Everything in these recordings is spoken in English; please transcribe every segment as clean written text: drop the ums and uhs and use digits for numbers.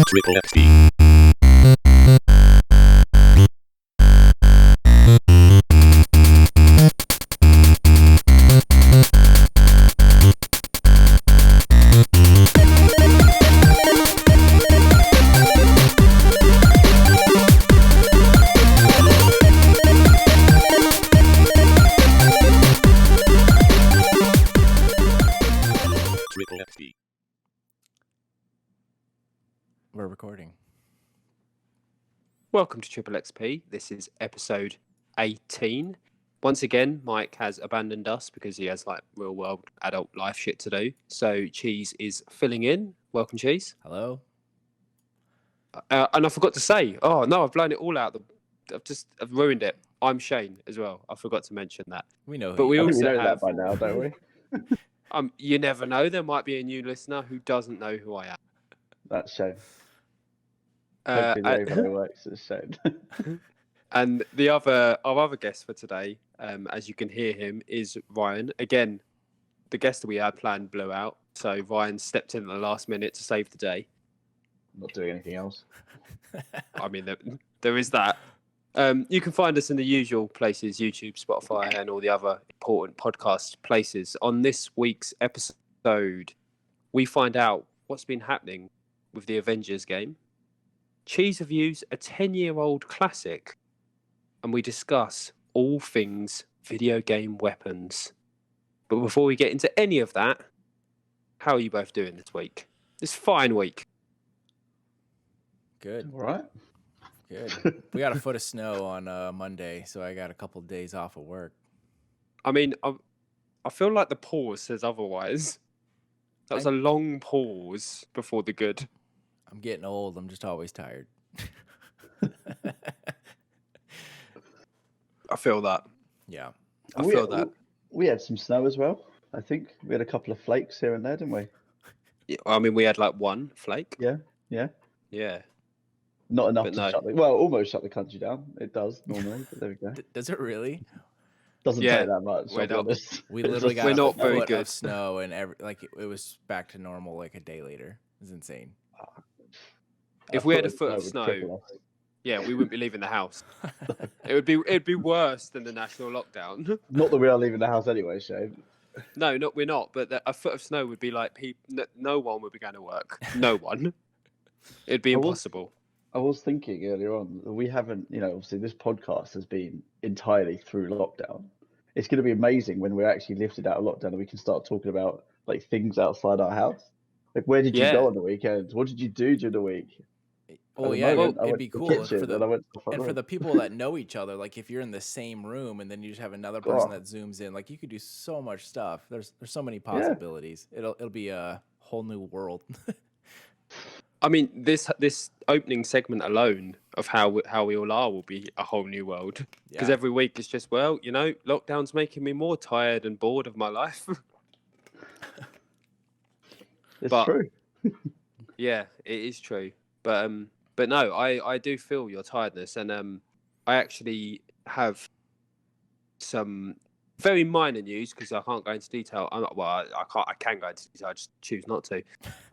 Triple XP. Triple XP. We're recording. Welcome to Triple XP. This is episode 18. Once again, Mike has abandoned us because he has like real world adult life shit to do. So Cheese is filling in. Welcome, Cheese. Hello? And I forgot to say, oh no, I've blown it all out. I've ruined it. I'm Shane as well. I forgot to mention that. We know who But you we are. I think we also know have. that by now, don't we? You never know. There might be a new listener who doesn't know who I am. That's Shane. Uh, Hopefully the overlay works as Shane. And our other guest for today, as you can hear him, is Ryan. Again, the guest that we had planned blew out, so Ryan stepped in at the last minute to save the day. Not doing anything else. I mean, there is that. You can find us in the usual places: YouTube, Spotify, and all the other important podcast places. On this week's episode, we find out what's been happening with the Avengers game. Cheese reviews a 10-year-old classic, and we discuss all things video game weapons. But before we get into any of that, how are you both doing this week? This fine week. Good, All right. good. We got a foot of snow on Monday, so I got a couple of days off of work. I mean, I feel like the pause says otherwise. That was a long pause before the good. I'm getting old. I'm just always tired. I feel that. Yeah. I feel that. We had some snow as well. I think we had a couple of flakes here and there, didn't we? Yeah, I mean, we had like one flake. Yeah. Yeah. Not enough But to no. almost shut the country down. It does normally, but there we go. Does it really? Doesn't Yeah, take that much. we're I'll be not- honest. We It's literally just- got We're not a very foot good. of snow, and it was back to normal like a day later. It's insane. If I we thought had a foot of would snow, cripple us. yeah, we wouldn't be leaving the house. It'd be worse than the national lockdown. Not that we are leaving the house anyway, Shane. No, we're not. But a foot of snow would be like no one would be going to work. No one. It'd be I was- impossible. I was thinking earlier on, we haven't, obviously this podcast has been entirely through lockdown. It's going to be amazing when we're actually lifted out of lockdown and we can start talking about like things outside our house. Like, where did you Yeah. go on the weekend? What did you do during the week? Oh At yeah, the moment, I it'd went be to the cool kitchen for and I went to the front and for room. the people that know each other. Like if you're in the same room and then you just have another person Oh. that zooms in, like you could do so much stuff. There's so many possibilities. It'll be a whole new world. I mean, this opening segment alone of how we all are will be a whole new world. Because Yeah. every week it's just, well, lockdown's making me more tired and bored of my life. It's but- true. Yeah, it is true. But no, I do feel your tiredness, and I actually have some very minor news because I can't go into detail. I can go into detail. I just choose not to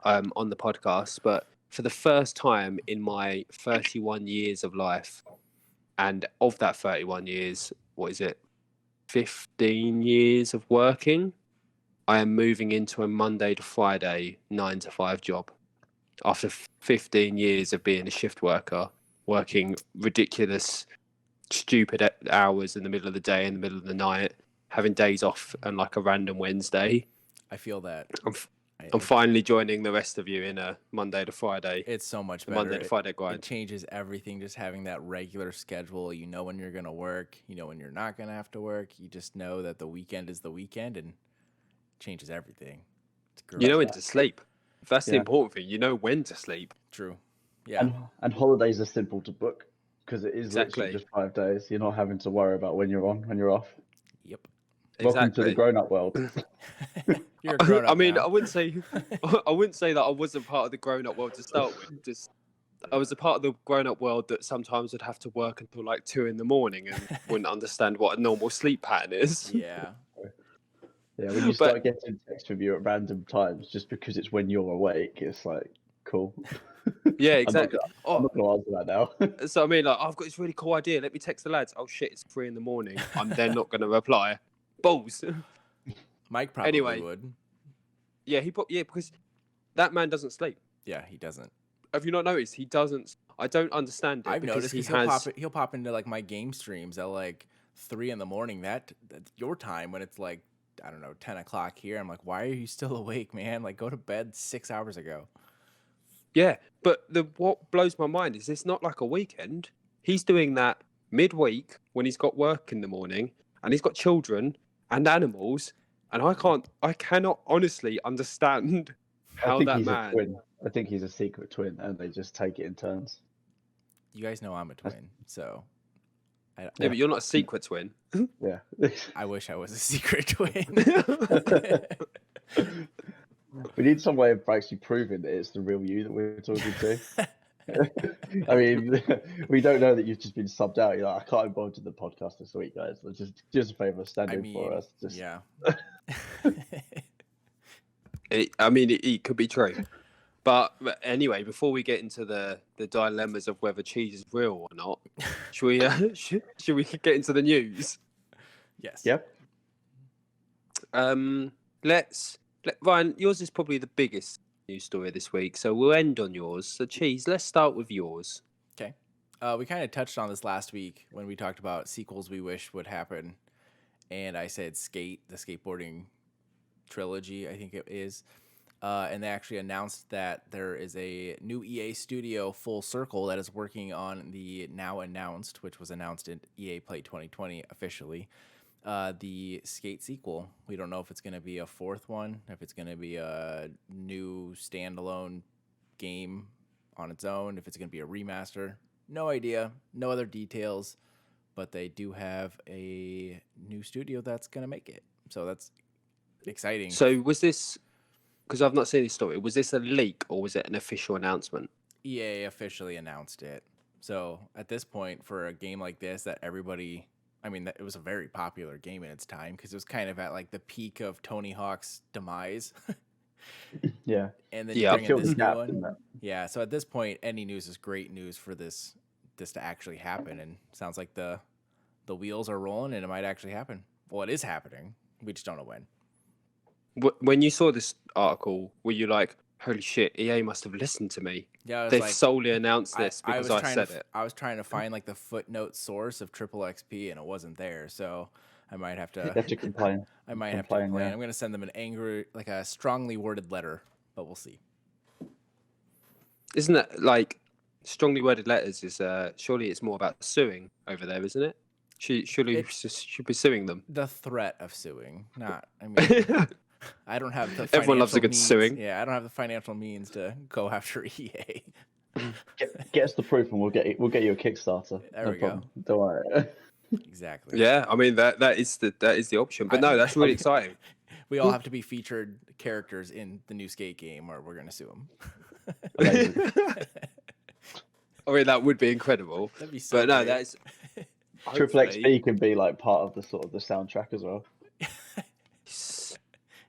on the podcast. But for the first time in my 31 years of life, and of that 31 years, what is it? 15 years of working. I am moving into a Monday to Friday 9 to 5 job. After 15 years of being a shift worker, working ridiculous, stupid hours in the middle of the day, in the middle of the night, having days off and like a random Wednesday, I feel that. I'm finally joining the rest of you in a Monday to Friday, It's so much better. Monday to Friday It grind. changes everything. Just having that regular schedule. You know when you're gonna work. You know when you're not gonna have to work. You just know that the weekend is the weekend, and it changes everything. It's great. You know when to sleep. That's the Yeah. important thing. You know when to sleep. True. Yeah. And holidays are simple to book because it is Exactly. literally just 5 days. You're not having to worry about when you're on, when you're off. Yep. Welcome to the Exactly. grown-up world. You're a grown up. I mean, now. I wouldn't say that I wasn't part of the grown-up world to start with. Just I was a part of the grown-up world that sometimes would have to work until like 2 a.m. and wouldn't understand what a normal sleep pattern is. Yeah. Yeah, when you start getting text from you at random times just because it's when you're awake, it's like, cool. Yeah, I'm exactly. not going to answer that now. So I mean, like, I've got this really cool idea. Let me text the lads. Oh shit, it's 3 a.m. I'm then not going to reply. Balls. Mike probably Anyway. would. Yeah, because that man doesn't sleep. Yeah, he doesn't. Have you not noticed? He doesn't. I don't understand it. I've because noticed he because has. he'll pop into like my game streams at like 3 a.m. That's your time when it's like, I don't know, 10 o'clock here. I'm like, why are you still awake, man? Like, go to bed 6 hours ago. Yeah, but what blows my mind is it's not like a weekend. He's doing that midweek when he's got work in the morning and he's got children and animals, and I cannot honestly understand how I think that he's man. a twin. I think he's a secret twin, and they just take it in turns. You guys know I'm a twin, so Yeah, but you're not a secret twin. Yeah. I wish I was a secret twin. We need some way of actually proving that it's the real you that we're talking to. I mean, we don't know that you've just been subbed out. You're like, I can't involve in the podcast this week, guys. Just a favor, stand in for us. Just... yeah. It could be true. But anyway, before we get into the dilemmas of whether cheese is real or not, should we should we get into the news? Yes. Yep. Ryan, yours is probably the biggest news story this week, so we'll end on yours. So, Cheese, let's start with yours. Okay. We kind of touched on this last week when we talked about sequels we wish would happen, and I said Skate, the skateboarding trilogy, I think it is. And they actually announced that there is a new EA studio, Full Circle, that is working on the now announced, which was announced in EA Play 2020 officially, the Skate sequel. We don't know if it's going to be a fourth one, if it's going to be a new standalone game on its own, if it's going to be a remaster. No idea. No other details. But they do have a new studio that's going to make it. So that's exciting. So was this, because I've not seen this story, was this a leak or was it an official announcement? EA officially announced it. So at this point, for a game like this that everybody... I mean, it was a very popular game in its time because it was kind of at like the peak of Tony Hawk's demise. Yeah. And then you bring in this new one. That. Yeah. So at this point, any news is great news for this to actually happen. And sounds like the wheels are rolling and it might actually happen. Well, it is happening. We just don't know when. When you saw this article, were you like, holy shit, EA must have listened to me? Yeah, they've solely announced this because I said it. I was trying to find like the footnote source of Triple XP and it wasn't there, so I might have to. You have to complain. I might have to complain. Yeah. I'm going to send them an angry, like a strongly worded letter, but we'll see. Isn't that like strongly worded letters? Is surely it's more about suing over there, isn't it? Surely you should be suing them. The threat of suing, not. I mean. I don't have the. Everyone loves a good suing. Yeah, I don't have the financial means to go after EA. Get us the proof, and we'll get you a Kickstarter. There we go. Don't worry. Exactly. Yeah, I mean that is the option. But no, that's really exciting. We all have to be featured characters in the new Skate game, or we're gonna sue them. I mean that would be incredible. That'd be so. But no, that's Triple XP can be like part of the sort of the soundtrack as well.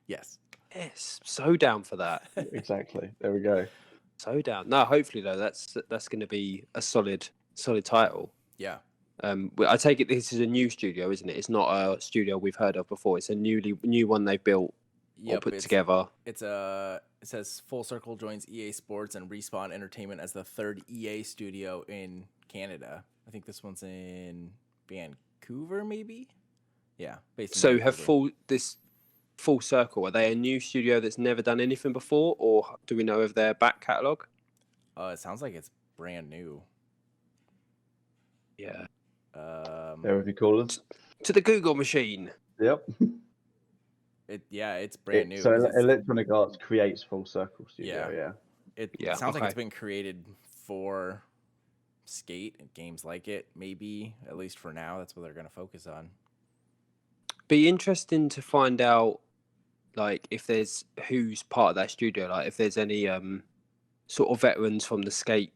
Yes. Yes. So down for that. Exactly. There we go. So down. No, hopefully though, that's going to be a solid title. Yeah. I take it this is a new studio, isn't it? It's not a studio we've heard of before. It's a new one they've built or put together. It says Full Circle joins EA Sports and Respawn Entertainment as the third EA studio in Canada. I think this one's in Vancouver, maybe. Yeah. So have Full Circle, are they a new studio that's never done anything before, or do we know of their back catalogue? It sounds like it's brand new. Yeah. There would be callers. To the Google machine. Yep. It's brand new. So Electronic Arts creates Full Circle Studio. Yeah. It sounds like it's been created for Skate and games like it. Maybe at least for now, that's what they're going to focus on. Be interesting to find out, like, if there's who's part of that studio, like if there's any sort of veterans from the Skate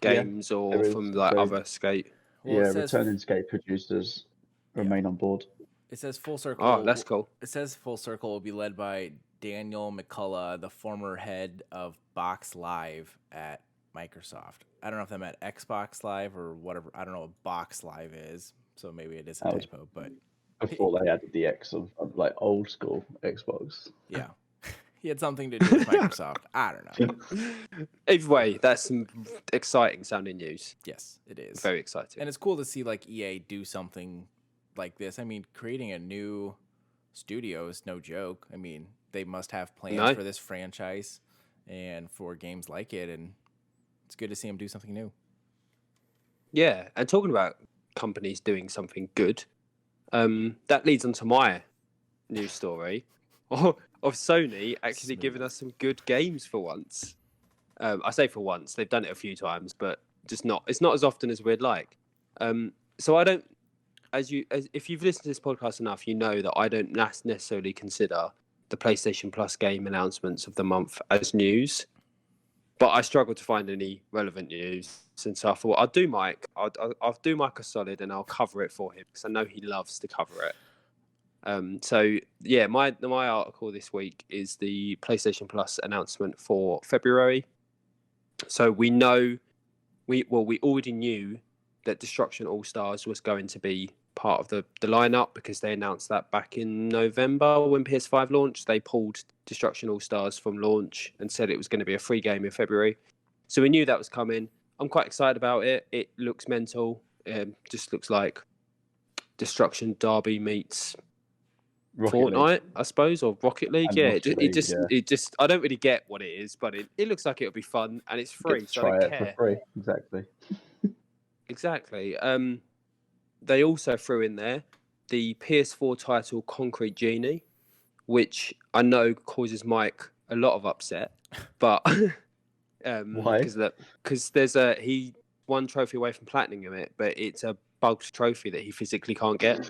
games or from like other Skate. Well, returning Skate producers remain on board. It says Full Circle. Oh, that's cool. It says Full Circle will be led by Daniel McCullough, the former head of Box Live at Microsoft. I don't know if that meant Xbox Live or whatever. I don't know what Box Live is, so maybe it is a That was typo. But before they added the X of like old school Xbox. yeah, he had something to do with Microsoft. I don't know. Either way, that's some exciting sounding news. Yes, it is. Very exciting. And it's cool to see like EA do something like this. I mean, creating a new studio is no joke. I mean, they must have plans for this franchise and for games like it, and it's good to see them do something new. Yeah, and talking about companies doing something good, that leads on to my news story of Sony actually giving us some good games for once. I say for once, they've done it a few times, but just not. It's not as often as we'd like. So I don't, if you've listened to this podcast enough, you know that I don't necessarily consider the PlayStation Plus game announcements of the month as news. But I struggled to find any relevant news, and so I thought I'll do Mike. I'll do Mike a solid, and I'll cover it for him because I know he loves to cover it. So yeah, my article this week is the PlayStation Plus announcement for February. So we already knew that Destruction All Stars was going to be part of the lineup because they announced that back in November when PS5 launched. They pulled Destruction All Stars from launch and said it was going to be a free game in February. So we knew that was coming. I'm quite excited about it. It looks mental. Just looks like Destruction Derby meets Fortnite, I suppose, or Rocket League. Yeah, it just I don't really get what it is, but it looks like it'll be fun and it's free, so I don't care. For free, exactly. Exactly. They also threw in there the PS4 title Concrete Genie, which I know causes Mike a lot of upset, but why? Because he one trophy away from platinum it, but it's a bugged trophy that he physically can't get.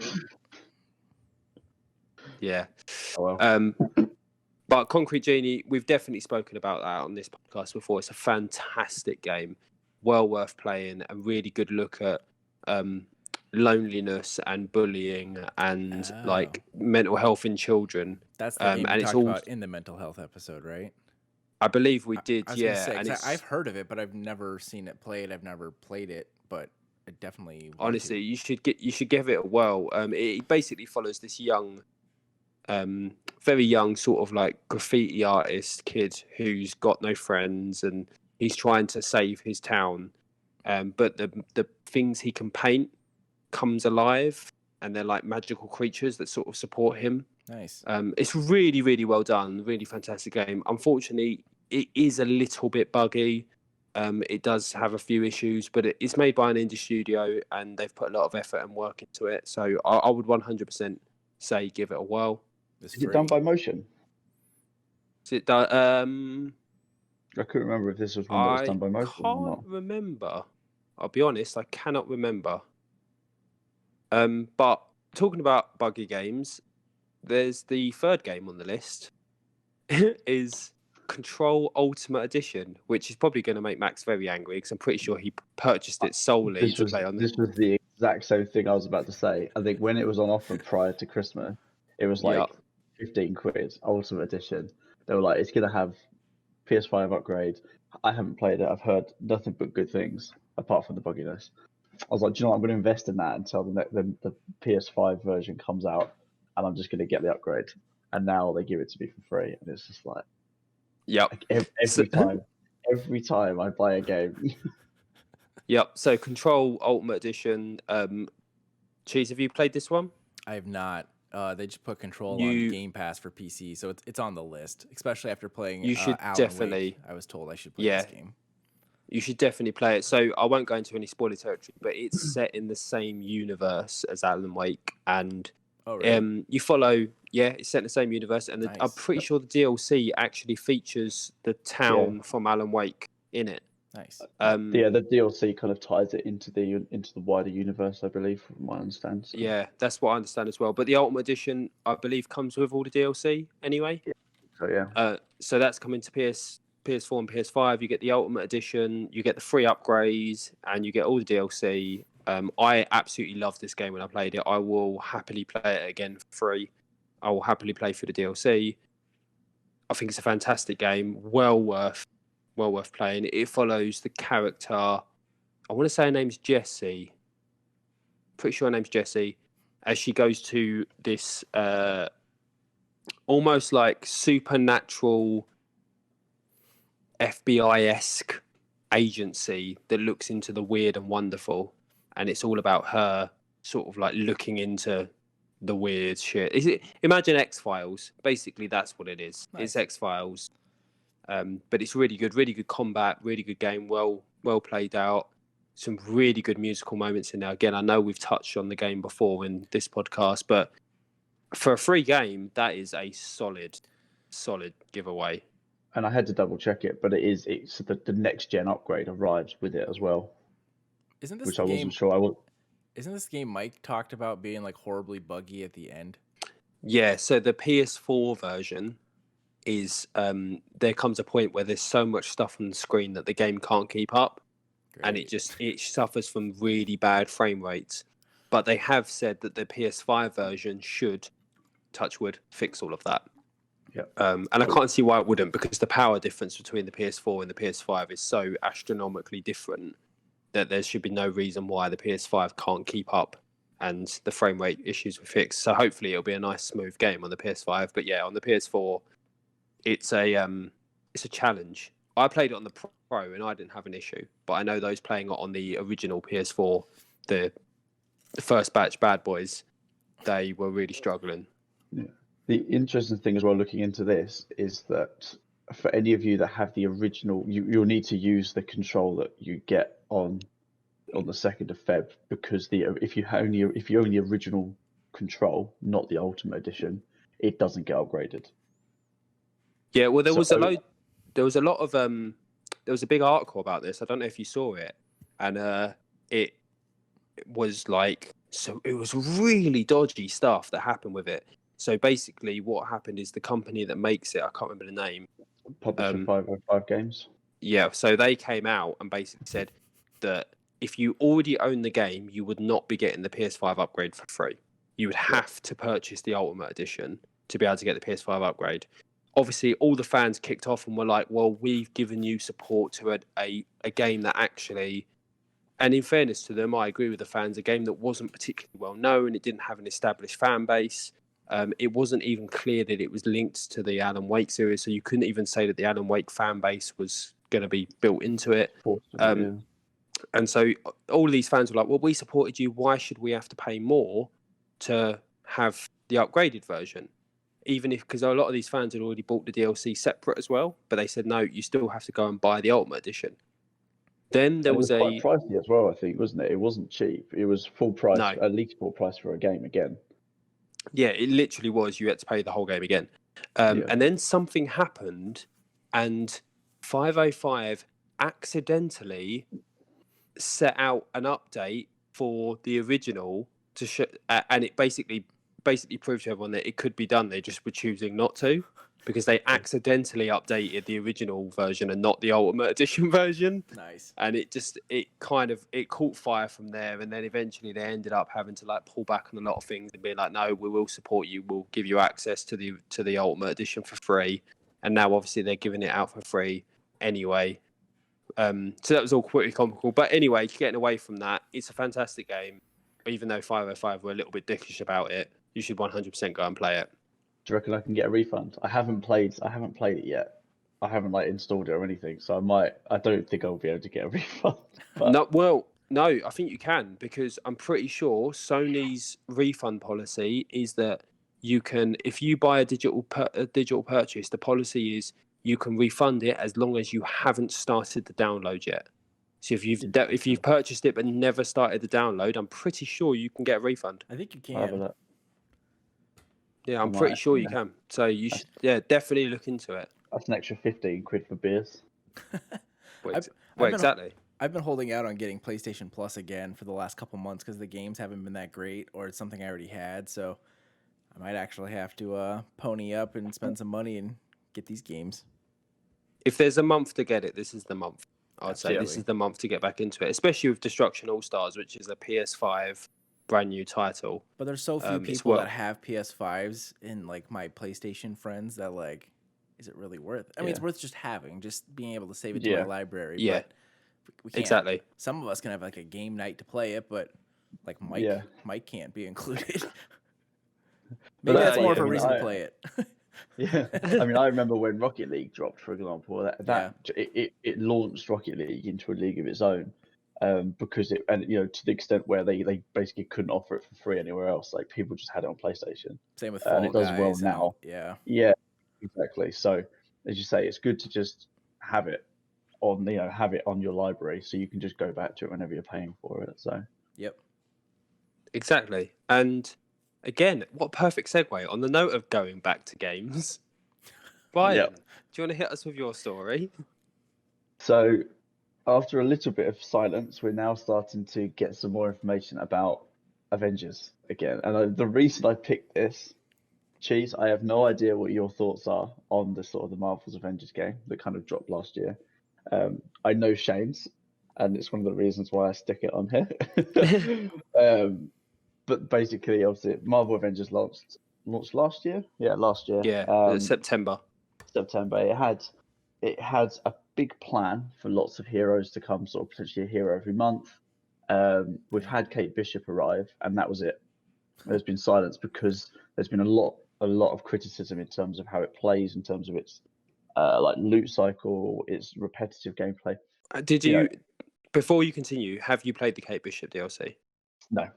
Yeah. Oh, well. But Concrete Genie, we've definitely spoken about that on this podcast before. It's a fantastic game, well worth playing, a really good look at loneliness and bullying and like mental health in children. That's the game we talked about in the mental health episode, right? I believe we did. I was yeah. Say, and I've heard of it, but I've never seen it played. I've never played it, but I definitely honestly, you should give it a whirl. It basically follows this young, very young sort of like graffiti artist kid who's got no friends and he's trying to save his town. But the things he can paint comes alive and they're like magical creatures that sort of support him. Nice. It's really, really well done. Really fantastic game. Unfortunately, it is a little bit buggy. It does have a few issues, but it's made by an indie studio and they've put a lot of effort and work into it. So I would 100% say give it a whirl. Is it done by Motion? Is it done? I couldn't remember if this was one that was done by Motion or not. I can't remember. I'll be honest, I cannot remember. But talking about buggy games, there's the third game on the list is Control Ultimate Edition, which is probably going to make Max very angry because I'm pretty sure he purchased it solely to play on. This was the exact same thing I was about to say. I think when it was on offer prior to Christmas, it was like 15 quid, Ultimate Edition. They were like, it's going to have PS5 upgrade. I haven't played it. I've heard nothing but good things apart from the bugginess. I was like, do you know what? I'm going to invest in that until the PS5 version comes out, and I'm just going to get the upgrade. And now they give it to me for free, and it's just like, every time I buy a game. Yep. So Control Ultimate Edition. Cheese, have you played this one? I have not. They just put Control on Game Pass for PC, so it's on the list. Especially after playing. You should Alan definitely. Wake. I was told I should play this game. You should definitely play it. So I won't go into any spoiler territory, but it's set in the same universe as Alan Wake, and you follow. Yeah, it's set in the same universe, and I'm pretty sure the DLC actually features the town from Alan Wake in it. Nice. The DLC kind of ties it into the wider universe, I believe, from what I understand. So. Yeah, that's what I understand as well. But the Ultimate Edition, I believe, comes with all the DLC anyway. Yeah. So yeah. So that's coming to PS4 and PS5. You get the Ultimate Edition, you get the free upgrades, and you get all the DLC. I absolutely loved this game when I played it. I will happily play it again for free. I will happily play through the DLC. I think it's a fantastic game, well worth playing. It follows the character. I want to say her name's Jessie. Pretty sure her name's Jessie, as she goes to this almost like supernatural FBI-esque agency that looks into the weird and wonderful, and it's all about her sort of like looking into the weird shit. Imagine X-Files? Basically, that's what it is. Nice. It's X-Files, but it's really good combat, really good game, well played out. Some really good musical moments in there. Again, I know we've touched on the game before in this podcast, but for a free game, that is a solid giveaway. And I had to double check it, but it's the next gen upgrade arrives with it as well, Isn't this which the I game? wasn't sure I was. Isn't this game Mike talked about being like horribly buggy at the end? Yeah, so the PS4 version is there comes a point where there's so much stuff on the screen that the game can't keep up. Great. And it suffers from really bad frame rates. But they have said that the PS5 version should, touch wood, fix all of that. Yeah. And I can't see why it wouldn't, because the power difference between the PS4 and the PS5 is so astronomically different that there should be no reason why the PS5 can't keep up and the frame rate issues were fixed. So hopefully it'll be a nice smooth game on the PS5. But yeah, on the PS4, it's a challenge. I played it on the Pro and I didn't have an issue, but I know those playing it on the original PS4, the first batch bad boys, they were really struggling. Yeah. The interesting thing as well, looking into this, is that for any of you that have the original, you'll need to use the control that you get on the 2nd of Feb, because if you own the original control, not the Ultimate Edition, it doesn't get upgraded. Yeah, well, there was a big article about this. I don't know if you saw it, and it was like, so it was really dodgy stuff that happened with it. So basically, what happened is the company that makes it, I can't remember the name. Publisher 505 Games. Yeah, so they came out and basically said that if you already own the game, you would not be getting the PS5 upgrade for free. You would have to purchase the Ultimate Edition to be able to get the PS5 upgrade. Obviously, all the fans kicked off and were like, well, we've given you support to a game that actually, and in fairness to them, I agree with the fans, a game that wasn't particularly well known, it didn't have an established fan base. It wasn't even clear that it was linked to the Alan Wake series, so you couldn't even say that the Alan Wake fan base was going to be built into it. And so all of these fans were like, well, we supported you, why should we have to pay more to have the upgraded version? Even if, because a lot of these fans had already bought the DLC separate as well, but they said, no, you still have to go and buy the Ultimate Edition. Then there was quite pricey as well, I think, wasn't it? It wasn't cheap. It was full price, at least full price for a game again. Yeah, it literally was. You had to pay the whole game again. And then something happened, and 505 accidentally set out an update for the original to show, and it basically proved to everyone that it could be done. They just were choosing not to, because they accidentally updated the original version and not the Ultimate Edition version. Nice. And it caught fire from there, and then eventually they ended up having to like pull back on a lot of things and being like, no, we will support you, we'll give you access to the Ultimate Edition for free. And now obviously they're giving it out for free anyway. So that was all pretty comical. But anyway, getting away from that, it's a fantastic game. Even though 505 were a little bit dickish about it, you should 100% go and play it. Do you reckon I can get a refund? I haven't played it yet. I haven't installed it or anything, so I don't think I'll be able to get a refund. But... No, I think you can, because I'm pretty sure Sony's refund policy is that you can, if you buy a digital purchase, the policy is you can refund it as long as you haven't started the download yet. So if you've purchased it but never started the download, I'm pretty sure you can get a refund. I think you can. Yeah, I'm pretty sure you can. So you should, definitely look into it. That's an extra 15 quid for beers. Exactly. I've been holding out on getting PlayStation Plus again for the last couple months because the games haven't been that great, or it's something I already had. So I might actually have to pony up and spend some money and get these games. If there's a month to get it, this is the month. I'd say this is the month to get back into it, especially with Destruction All-Stars, which is a PS5 brand new title. But there's so few people that have PS5s in like my PlayStation friends that like is it really worth it? I mean, it's Yeah. worth just having, just being able to save it to Yeah. my library. Yeah. But we can't. Exactly. Some of us can have like a game night to play it, but like Yeah. Mike can't be included. But Maybe that's that's more like, of I a mean, reason to play it. yeah. I mean, I remember when Rocket League dropped, for example, Yeah. it launched Rocket League into a league of its own, because it, and to the extent where they basically couldn't offer it for free anywhere else. Like people just had it on PlayStation, Same with and Fall it does well Guys and all. now. Yeah. Yeah, exactly. So as you say, it's good to just have it on, have it on your library, so you can just go back to it whenever you're paying for it. So Yep. Exactly. And again, what a perfect segue. On the note of going back to games, Brian, do you want to hit us with your story? So after a little bit of silence, we're now starting to get some more information about Avengers again. And the reason I picked this, Cheese, I have no idea what your thoughts are on the sort of the Marvel's Avengers game that kind of dropped last year. I know Shane's, and it's one of the reasons why I stick it on here. But basically, obviously, Marvel Avengers launched last year. Yeah, last year. Yeah, September. September. It had a big plan for lots of heroes to come, sort of potentially a hero every month. We've had Kate Bishop arrive, and that was it. There's been silence because there's been a lot of criticism in terms of how it plays, in terms of its like loot cycle, its repetitive gameplay. Did you, before you continue, have you played the Kate Bishop DLC? No.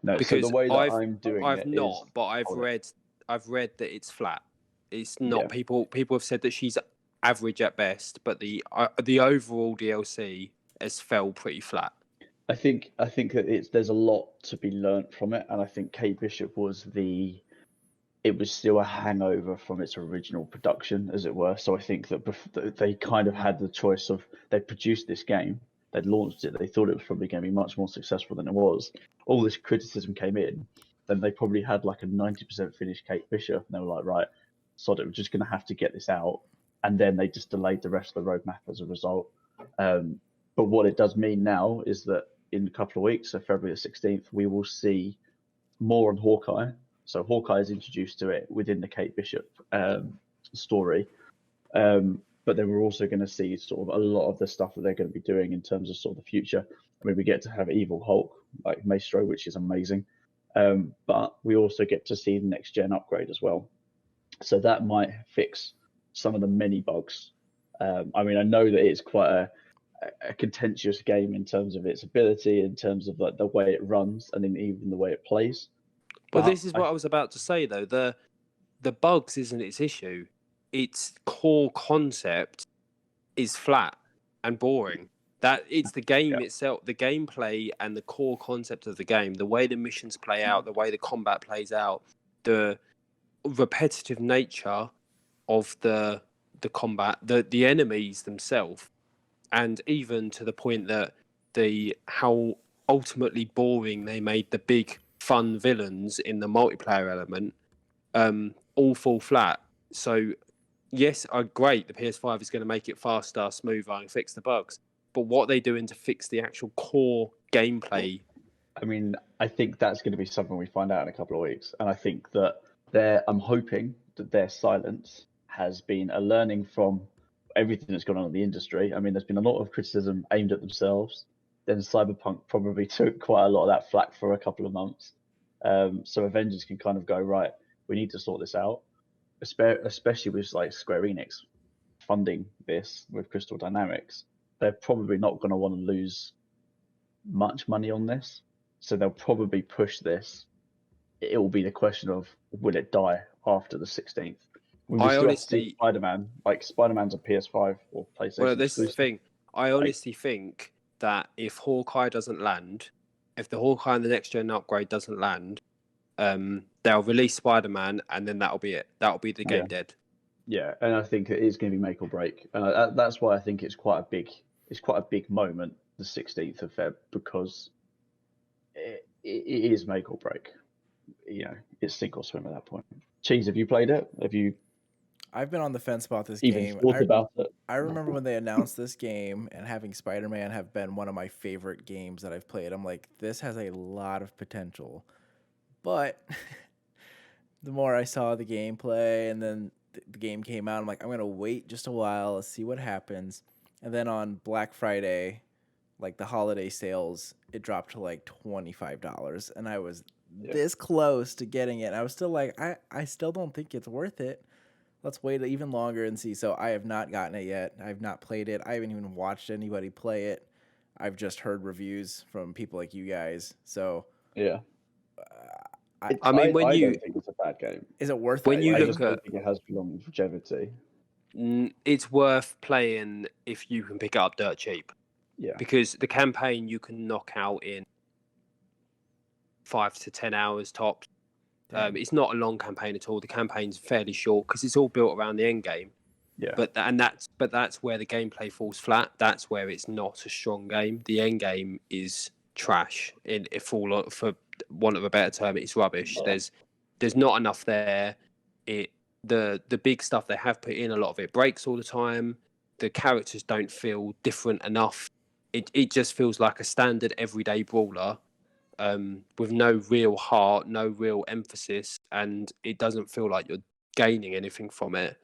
So Because the way that I'm doing I've it not, is, but I've read that it's flat. It's not. Yeah. People have said that she's average at best, but the overall DLC has fell pretty flat. I think that there's a lot to be learnt from it, and I think Kate Bishop was still a hangover from its original production, as it were. So I think that they kind of had the choice of, they produced this game, they'd launched it, they thought it was probably going to be much more successful than it was. All this criticism came in, then they probably had like a 90% finished Kate Bishop, and they were like, right, sod it, we're just going to have to get this out, and then they just delayed the rest of the roadmap as a result. But what it does mean now is that in a couple of weeks, so February the 16th, we will see more on Hawkeye. So Hawkeye is introduced to it within the Kate Bishop story. But then we're also going to see sort of a lot of the stuff that they're going to be doing in terms of sort of the future. I mean, we get to have Evil Hulk, like Maestro, which is amazing. But we also get to see the next gen upgrade as well. So that might fix some of the many bugs. I mean, I know that it's quite a contentious game in terms of its ability, in terms of like the way it runs, and then even the way it plays. Well, this is what I was about to say though. The bugs isn't its issue. Its core concept is flat and boring. That it's the game itself, the gameplay and the core concept of the game, the way the missions play out, the way the combat plays out, the repetitive nature of the combat, the enemies themselves, and even to the point that how ultimately boring they made the big fun villains in the multiplayer element, all fall flat. So yes, great, the PS5 is going to make it faster, smoother, and fix the bugs. But what are they doing to fix the actual core gameplay? I mean, I think that's going to be something we find out in a couple of weeks. And I think that I'm hoping that their silence has been a learning from everything that's gone on in the industry. I mean, there's been a lot of criticism aimed at themselves. Then Cyberpunk probably took quite a lot of that flack for a couple of months. So Avengers can kind of go, right, we need to sort this out, especially with like Square Enix funding this with Crystal Dynamics. They're probably not going to want to lose much money on this. So they'll probably push this. It will be the question of, will it die after the 16th? We still have to see Spider-Man. Like, Spider-Man's a PS5 or PlayStation. Well, this is exclusive. the thing. I honestly think that if Hawkeye doesn't land, if the Hawkeye and the next gen upgrade doesn't land, they'll release Spider-Man, and then that'll be it. That'll be the game dead. Yeah, and I think it is going to be make or break. That's why I think it's quite a big moment, the 16th of Feb, because it is make or break. You know, it's sink or swim at that point. Cheese, have you played it? Have you I've been on the fence about this even game. thought about it? I remember when they announced this game, and having Spider-Man have been one of my favorite games that I've played. I'm like, this has a lot of potential. But the more I saw the gameplay, and then the game came out. I'm like, I'm gonna wait just a while, let's see what happens. And then on Black Friday, like the holiday sales, it dropped to like $25, and I was this close to getting it. And I was still like, I still don't think it's worth it. Let's wait even longer and see. So I have not gotten it yet. I've not played it. I haven't even watched anybody play it. I've just heard reviews from people like you guys. So yeah. I mean, when I you don't think it's a bad game. is it worth when it? you I look just don't think it has longevity. it's worth playing if you can pick it up dirt cheap. Yeah. Because the campaign you can knock out in 5 to 10 hours tops. It's not a long campaign at all. The campaign's fairly short because it's all built around the end game. Yeah. But that's where the gameplay falls flat. That's where it's not a strong game. The end game is trash. For want of a better term, it's rubbish. Yeah. There's not enough there. The big stuff they have put in, a lot of it breaks all the time. The characters don't feel different enough. It just feels like a standard everyday brawler, with no real heart, no real emphasis, and it doesn't feel like you're gaining anything from it.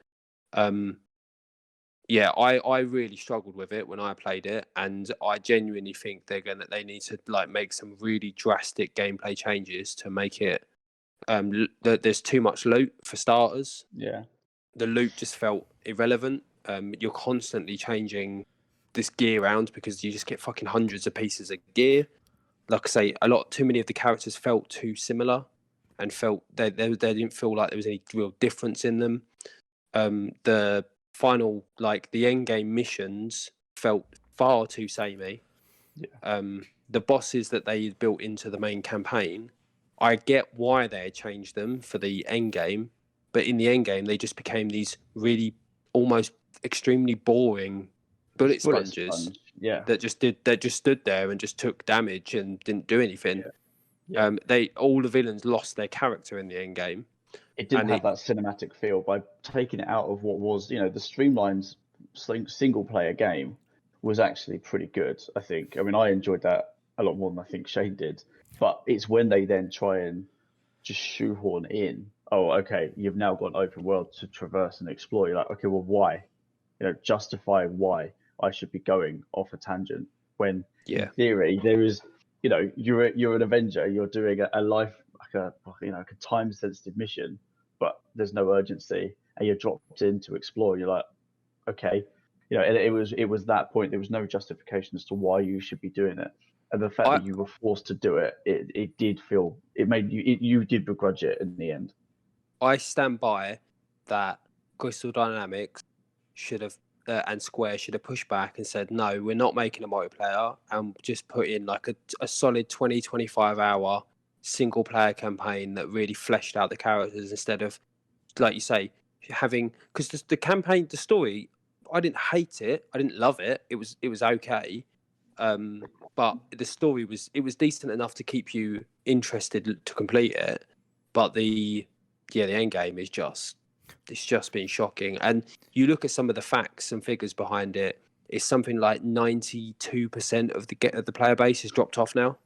Yeah, I really struggled with it when I played it, and I genuinely think they need to like make some really drastic gameplay changes to make it. There's too much loot for starters. Yeah. The loot just felt irrelevant. You're constantly changing this gear around because you just get fucking hundreds of pieces of gear. Like I say, too many of the characters felt too similar, and felt they didn't feel like there was any real difference in them. The final, like the end game missions, felt far too samey. Yeah. The bosses that they built into the main campaign, I get why they changed them for the end game, but in the end game they just became these really almost extremely boring bullet sponges. Yeah. That just stood there and just took damage and didn't do anything. Yeah. All the villains lost their character in the end game. It didn't have that cinematic feel by taking it out of what was, the streamlined single player game was actually pretty good, I think. I mean, I enjoyed that a lot more than I think Shane did. But it's when they then try and just shoehorn in, oh, okay, you've now got an open world to traverse and explore. You're like, okay, well, why? Justify why I should be going off a tangent when, in theory, there is, you're an Avenger, you're doing a life, like a time sensitive mission, but there's no urgency, and you're dropped in to explore. You're like, okay, and it was that point. There was no justification as to why you should be doing it, and the fact that you were forced to do it, it did feel, it made you did begrudge it in the end. I stand by that. Crystal Dynamics should have and Square should have pushed back and said, no, we're not making a multiplayer, and just put in like a solid 20-25 hour single player campaign that really fleshed out the characters, instead of, like you say, having, because the campaign, the story, I didn't hate it, I didn't love it, it was okay, but the story was decent enough to keep you interested to complete it. But the end game is just been shocking. And you look at some of the facts and figures behind it, it's something like 92% of the player base has dropped off now.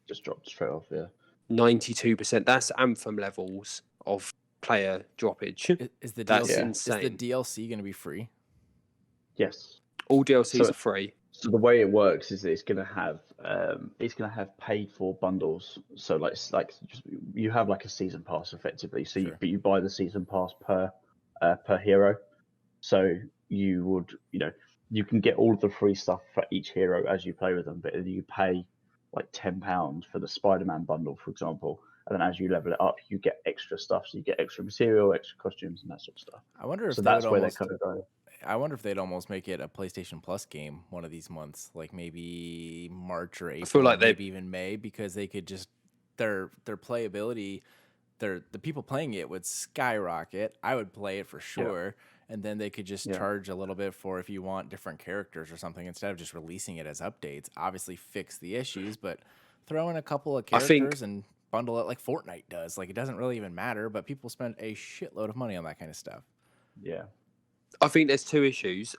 Just dropped straight off, yeah. 92%. That's Anthem levels of player droppage. That's insane. Is the DLC going to be free? Yes. All DLCs are free. So the way it works is that it's going to have paid for bundles. So like you have like a season pass effectively. So but you buy the season pass per hero. So you would, you can get all of the free stuff for each hero as you play with them, but you pay like £10 for the Spider-Man bundle, for example. And then as you level it up, you get extra stuff. So you get extra material, extra costumes, and that sort of stuff. I wonder if that's where they're kind of going. I wonder if they'd almost make it a PlayStation Plus game one of these months, like maybe March or April, I feel like maybe even May, because they could just their playability, the people playing it would skyrocket. I would play it for sure, and then they could just charge a little bit for if you want different characters or something instead of just releasing it as updates. Obviously, fix the issues, but throw in a couple of characters and bundle it like Fortnite does. Like, it doesn't really even matter, but people spend a shitload of money on that kind of stuff. Yeah. I think there's two issues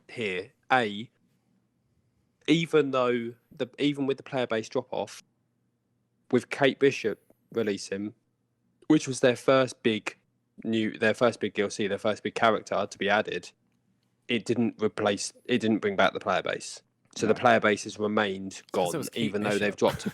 here. Even with the player base drop off, with Kate Bishop releasing, which was their first big their first big DLC, their first big character to be added, it didn't bring back the player base. So the player base has remained gone, even though they've dropped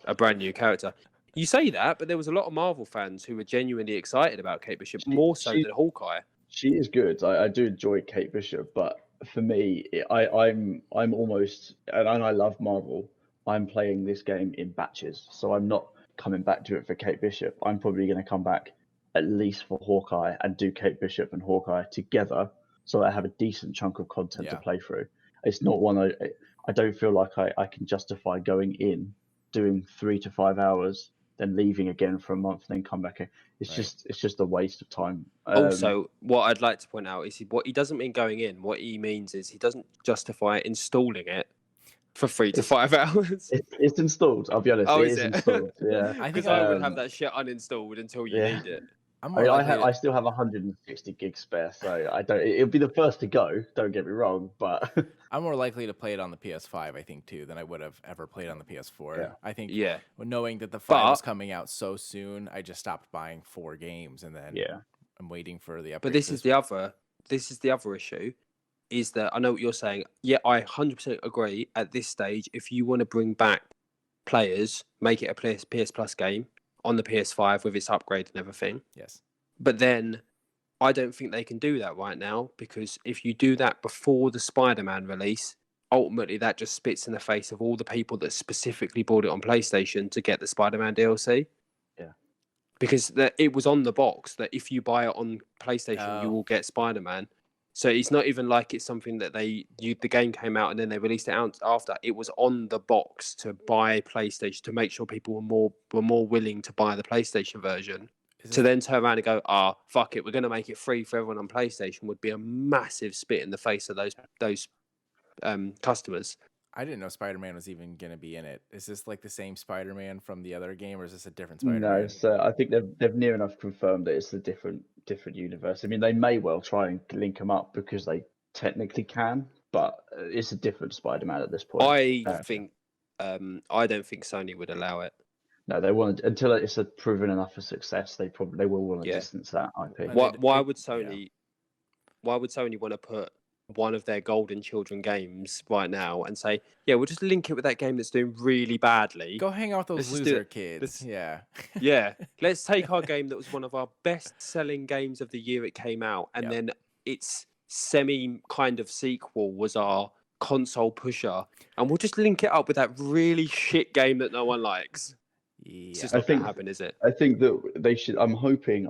a brand new character. You say that, but there was a lot of Marvel fans who were genuinely excited about Kate Bishop, more so than Hawkeye. She is good. I do enjoy Kate Bishop, but for me, I'm almost, and I love Marvel. I'm playing this game in batches, so I'm not coming back to it for Kate Bishop. I'm probably going to come back at least for Hawkeye and do Kate Bishop and Hawkeye together, so I have a decent chunk of content to play through. It's not one I don't feel like I can justify going in, doing 3 to 5 hours, then leaving again for a month, and then come back. It's just a waste of time. Also, what I'd like to point out is what he doesn't mean going in. What he means is he doesn't justify installing it for 3 to 5 hours. It's installed. I'll be honest. Oh, it is installed. Yeah, because I would have that shit uninstalled until you need it. I still have 160 gigs spare, so I don't. It'll be the first to go. Don't get me wrong, but I'm more likely to play it on the PS5, I think, too, than I would have ever played on the PS4. Yeah. I think, Yeah. knowing that the 5 was coming out so soon, I just stopped buying 4 games, and then I'm waiting for the update. But this is the other issue, is that I know what you're saying. Yeah, I 100% agree. At this stage, if you want to bring back players, make it a PS Plus game on the PS5 with its upgrade and everything. Yes. But then I don't think they can do that right now, because if you do that before the Spider-Man release, ultimately that just spits in the face of all the people that specifically bought it on PlayStation to get the Spider-Man DLC. Yeah. Because it was on the box that if you buy it on PlayStation, you will get Spider-Man. So it's not even like it's something that the game came out and then they released it out after. It was on the box to buy PlayStation, to make sure people were more willing to buy the PlayStation version. To then turn around and go, fuck it, we're going to make it free for everyone on PlayStation, would be a massive spit in the face of those customers. I didn't know Spider-Man was even going to be in it. Is this like the same Spider-Man from the other game, or is this a different Spider-Man? No, so I think they've near enough confirmed that it's a different universe. I mean, they may well try and link them up because they technically can, but it's a different Spider-Man at this point. I don't think Sony would allow it. No, they want until it's proven enough a success. They will want to distance that IP. Why would Sony want to put one of their golden children games right now and say, we'll just link it with that game that's doing really badly? Go hang out with those loser kids. Let's take our game that was one of our best-selling games of the year it came out, and then its semi kind of sequel was our console pusher, and we'll just link it up with that really shit game that no one likes. It's just not going to happen, is it? I think that they should. I'm hoping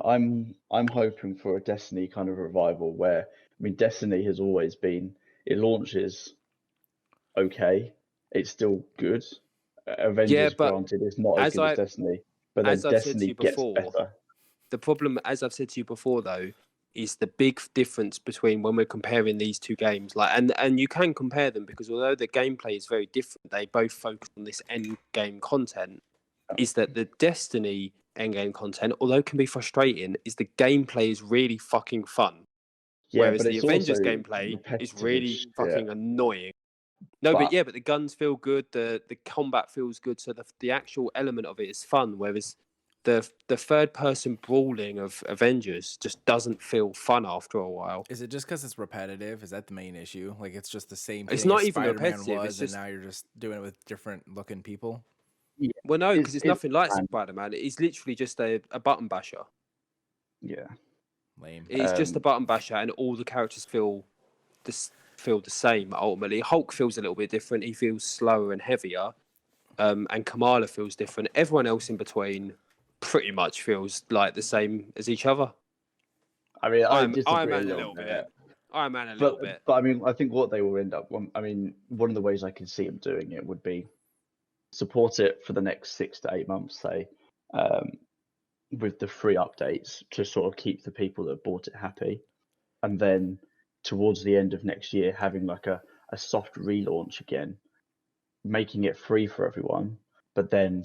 for a Destiny kind of revival where, I mean, Destiny has always been, it launches okay, it's still good. Avengers, granted, is not as good as Destiny, but then Destiny gets better. The problem, as I've said to you before, though, is the big difference between when we're comparing these two games. And you can compare them, because although the gameplay is very different, they both focus on this end game content. Is that the Destiny endgame content, although it can be frustrating, is the gameplay is really fucking fun. Whereas the Avengers gameplay is really fucking annoying. No, but the guns feel good, the combat feels good, so the actual element of it is fun. Whereas the third person brawling of Avengers just doesn't feel fun after a while. Is it just because it's repetitive? Is that the main issue? Like, it's just the same thing. It's not even Spider-Man repetitive. It's just, and now you're just doing it with different looking people. Yeah. Well, no, because it's nothing like Spider-Man. It's literally just a button basher. Yeah. Lame. It's just a button basher, and all the characters feel the same, ultimately. Hulk feels a little bit different. He feels slower and heavier. And Kamala feels different. Everyone else in between pretty much feels like the same as each other. I mean, Iron Man a little bit. Iron Man a little bit. But I mean, I think what they will end up, I mean, one of the ways I can see them doing it would be support it for the next 6 to 8 months, say, with the free updates to sort of keep the people that bought it happy. And then towards the end of next year, having like a soft relaunch again, making it free for everyone, but then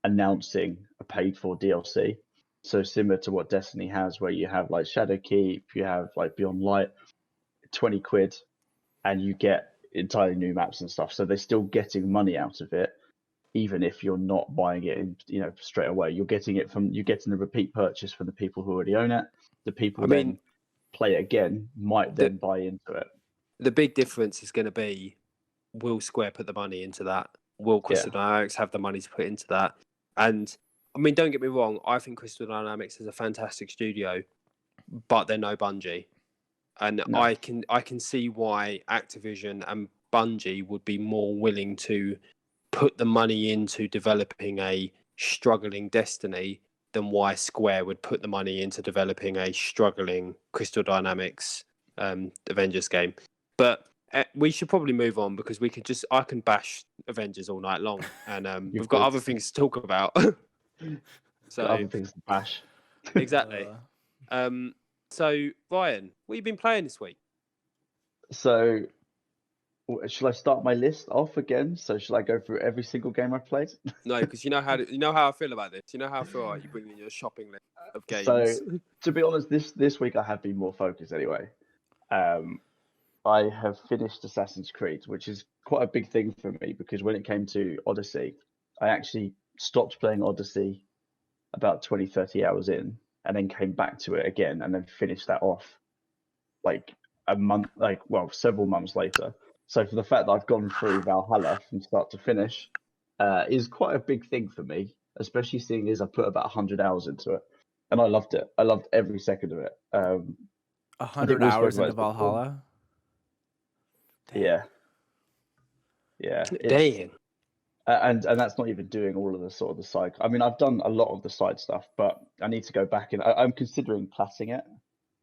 announcing a paid for DLC. So similar to what Destiny has, where you have like Shadowkeep, you have like Beyond Light, 20 quid, and you get entirely new maps and stuff. So they're still getting money out of it, even if you're not buying it in, straight away. You're getting the repeat purchase from the people who already own it. The people then play it again might then buy into it. The big difference is going to be, will Square put the money into that? Will Crystal Dynamics have the money to put into that? And I mean, don't get me wrong, I think Crystal Dynamics is a fantastic studio, but they're no Bungie. And no. I can see why Activision and Bungie would be more willing to put the money into developing a struggling Destiny than why Square would put the money into developing a struggling Crystal Dynamics Avengers game. But we should probably move on, because I can bash Avengers all night long, and we've got other things to talk about. So other things to bash. Exactly. So Ryan, what have you been playing this week? So shall I start my list off again? So shall I go through every single game I've played? No, because you know how I feel about this. You know how I feel like you bring in your shopping list of games. So to be honest, this week I have been more focused anyway. I have finished Assassin's Creed, which is quite a big thing for me, because when it came to Odyssey, I actually stopped playing Odyssey about 20, 30 hours in, and then came back to it again, and then finished that off several months later. So for the fact that I've gone through Valhalla from start to finish is quite a big thing for me, especially seeing as I put about 100 hours into it, and I loved it. I loved every second of it. 100 hours into Valhalla? Yeah. Damn. And that's not even doing all of the sort of the side. I mean, I've done a lot of the side stuff, but I need to go back, and I'm considering platting it.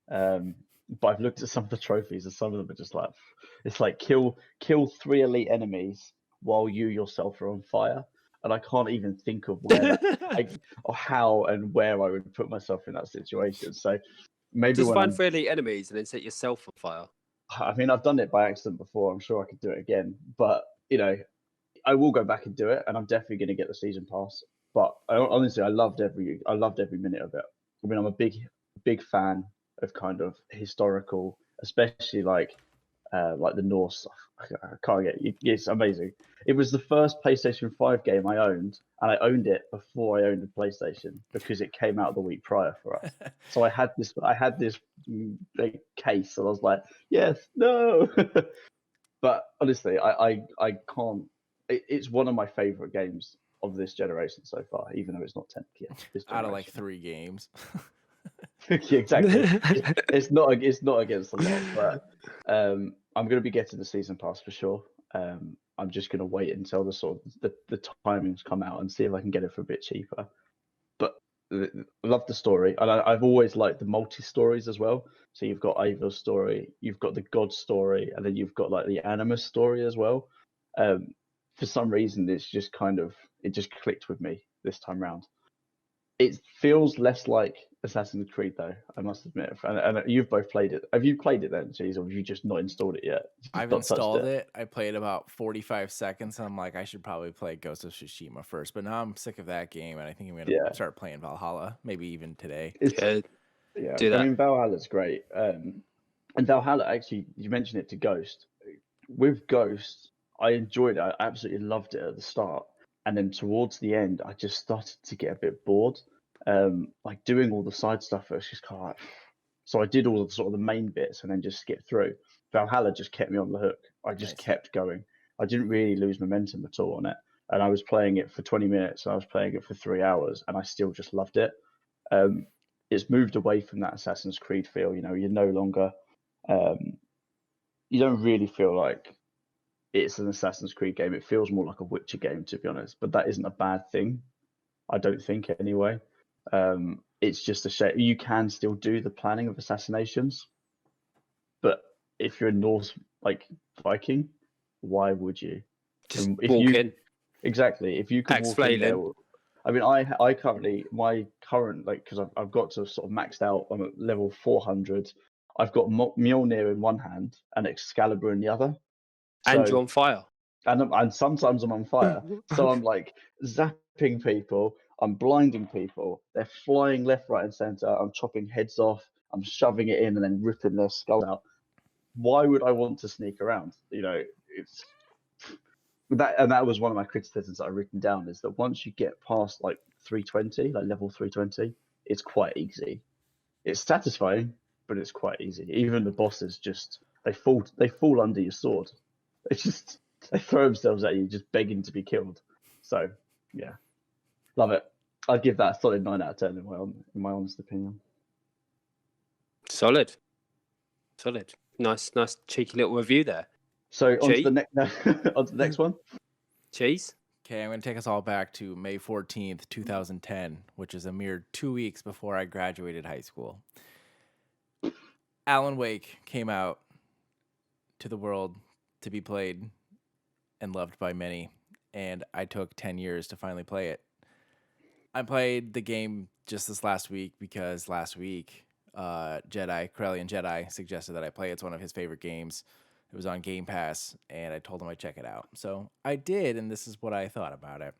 But I've looked at some of the trophies, and some of them are just like, it's like kill 3 elite enemies while you yourself are on fire, and I can't even think of where or how and where I would put myself in that situation. So maybe just find 3 elite enemies and then set yourself on fire. I mean, I've done it by accident before. I'm sure I could do it again, but I will go back and do it, and I'm definitely going to get the season pass. But honestly, I loved every minute of it. I mean, I'm a big fan of kind of historical, especially like the Norse stuff. I can't get it. It's amazing. It was the first PlayStation 5 game I owned, and I owned it before I owned a PlayStation, because it came out the week prior for us. So I had this big case, and I was like, yes, no. But honestly, I can't. It's one of my favorite games of this generation so far, even though it's not technically out of like 3 games. Yeah, exactly. It's not against the lot, but I'm going to be getting the season pass for sure. I'm just going to wait until the timings come out and see if I can get it for a bit cheaper. But I love the story, and I've always liked the multi-stories as well. So you've got Ava's story, you've got the God story, and then you've got like the Animus story as well. For some reason, it just clicked with me this time round. It feels less like Assassin's Creed, though, I must admit. And you've both played it. Have you played it then, Cheese, or have you just not installed it yet? I've installed it. I played about 45 seconds, and I'm like, I should probably play Ghost of Tsushima first. But now I'm sick of that game, and I think I'm going to start playing Valhalla, maybe even today. Yeah, do that. I mean, Valhalla's great. And Valhalla, actually, you mentioned it to Ghost. With Ghost, I enjoyed it. I absolutely loved it at the start. And then towards the end, I just started to get a bit bored. Like doing all the side stuff, it was just kind of like... So I did all the sort of the main bits and then just skipped through. Valhalla just kept me on the hook. I just kept going. I didn't really lose momentum at all on it. And I was playing it for 20 minutes. And I was playing it for 3 hours, and I still just loved it. It's moved away from that Assassin's Creed feel. You're no longer... you don't really feel like it's an Assassin's Creed game. It feels more like a Witcher game, to be honest. But that isn't a bad thing, I don't think, anyway. It's just a shame. You can still do the planning of assassinations, but if you're a Norse Viking, why would you? Just walk in. Exactly. If you could walk in there, I mean, I currently, my current, because I've got to sort of maxed out. I'm at level 400. I've got Mjolnir in one hand and Excalibur in the other. And you're on fire. And sometimes I'm on fire. So I'm like zapping people. I'm blinding people. They're flying left, right, and center. I'm chopping heads off. I'm shoving it in and then ripping their skull out. Why would I want to sneak around? It's that was one of my criticisms that I've written down, is that once you get past like 320, like level 320, it's quite easy. It's satisfying, but it's quite easy. Even the bosses they fall under your sword. They throw themselves at you, just begging to be killed. So yeah, love it. I'd give that a solid 9 out of 10 in my honest opinion. Solid. Nice cheeky little review there. So on to Cheat. the next one. Cheese. Okay, I'm going to take us all back to May 14th, 2010, which is a mere 2 weeks before I graduated high school. Alan Wake came out to the world to be played and loved by many, and I took 10 years to finally play it. I played the game just this last week because last week, Corellian Jedi suggested that I play it. It's one of his favorite games. It was on Game Pass, and I told him I'd check it out. So I did, and this is what I thought about it.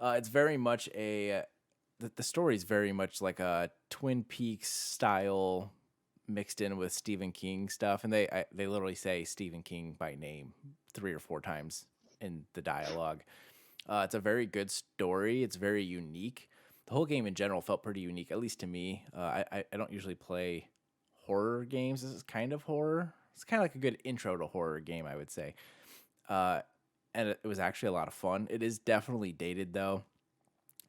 It's very much the story is very much like a Twin Peaks style mixed in with Stephen King stuff, and they literally say Stephen King by name 3 or 4 times in the dialogue. It's a very good story. It's very unique. The whole game in general felt pretty unique, at least to me. I don't usually play horror games. This is kind of horror. It's kind of like a good intro to horror game, I would say. And it was actually a lot of fun. It is definitely dated, though.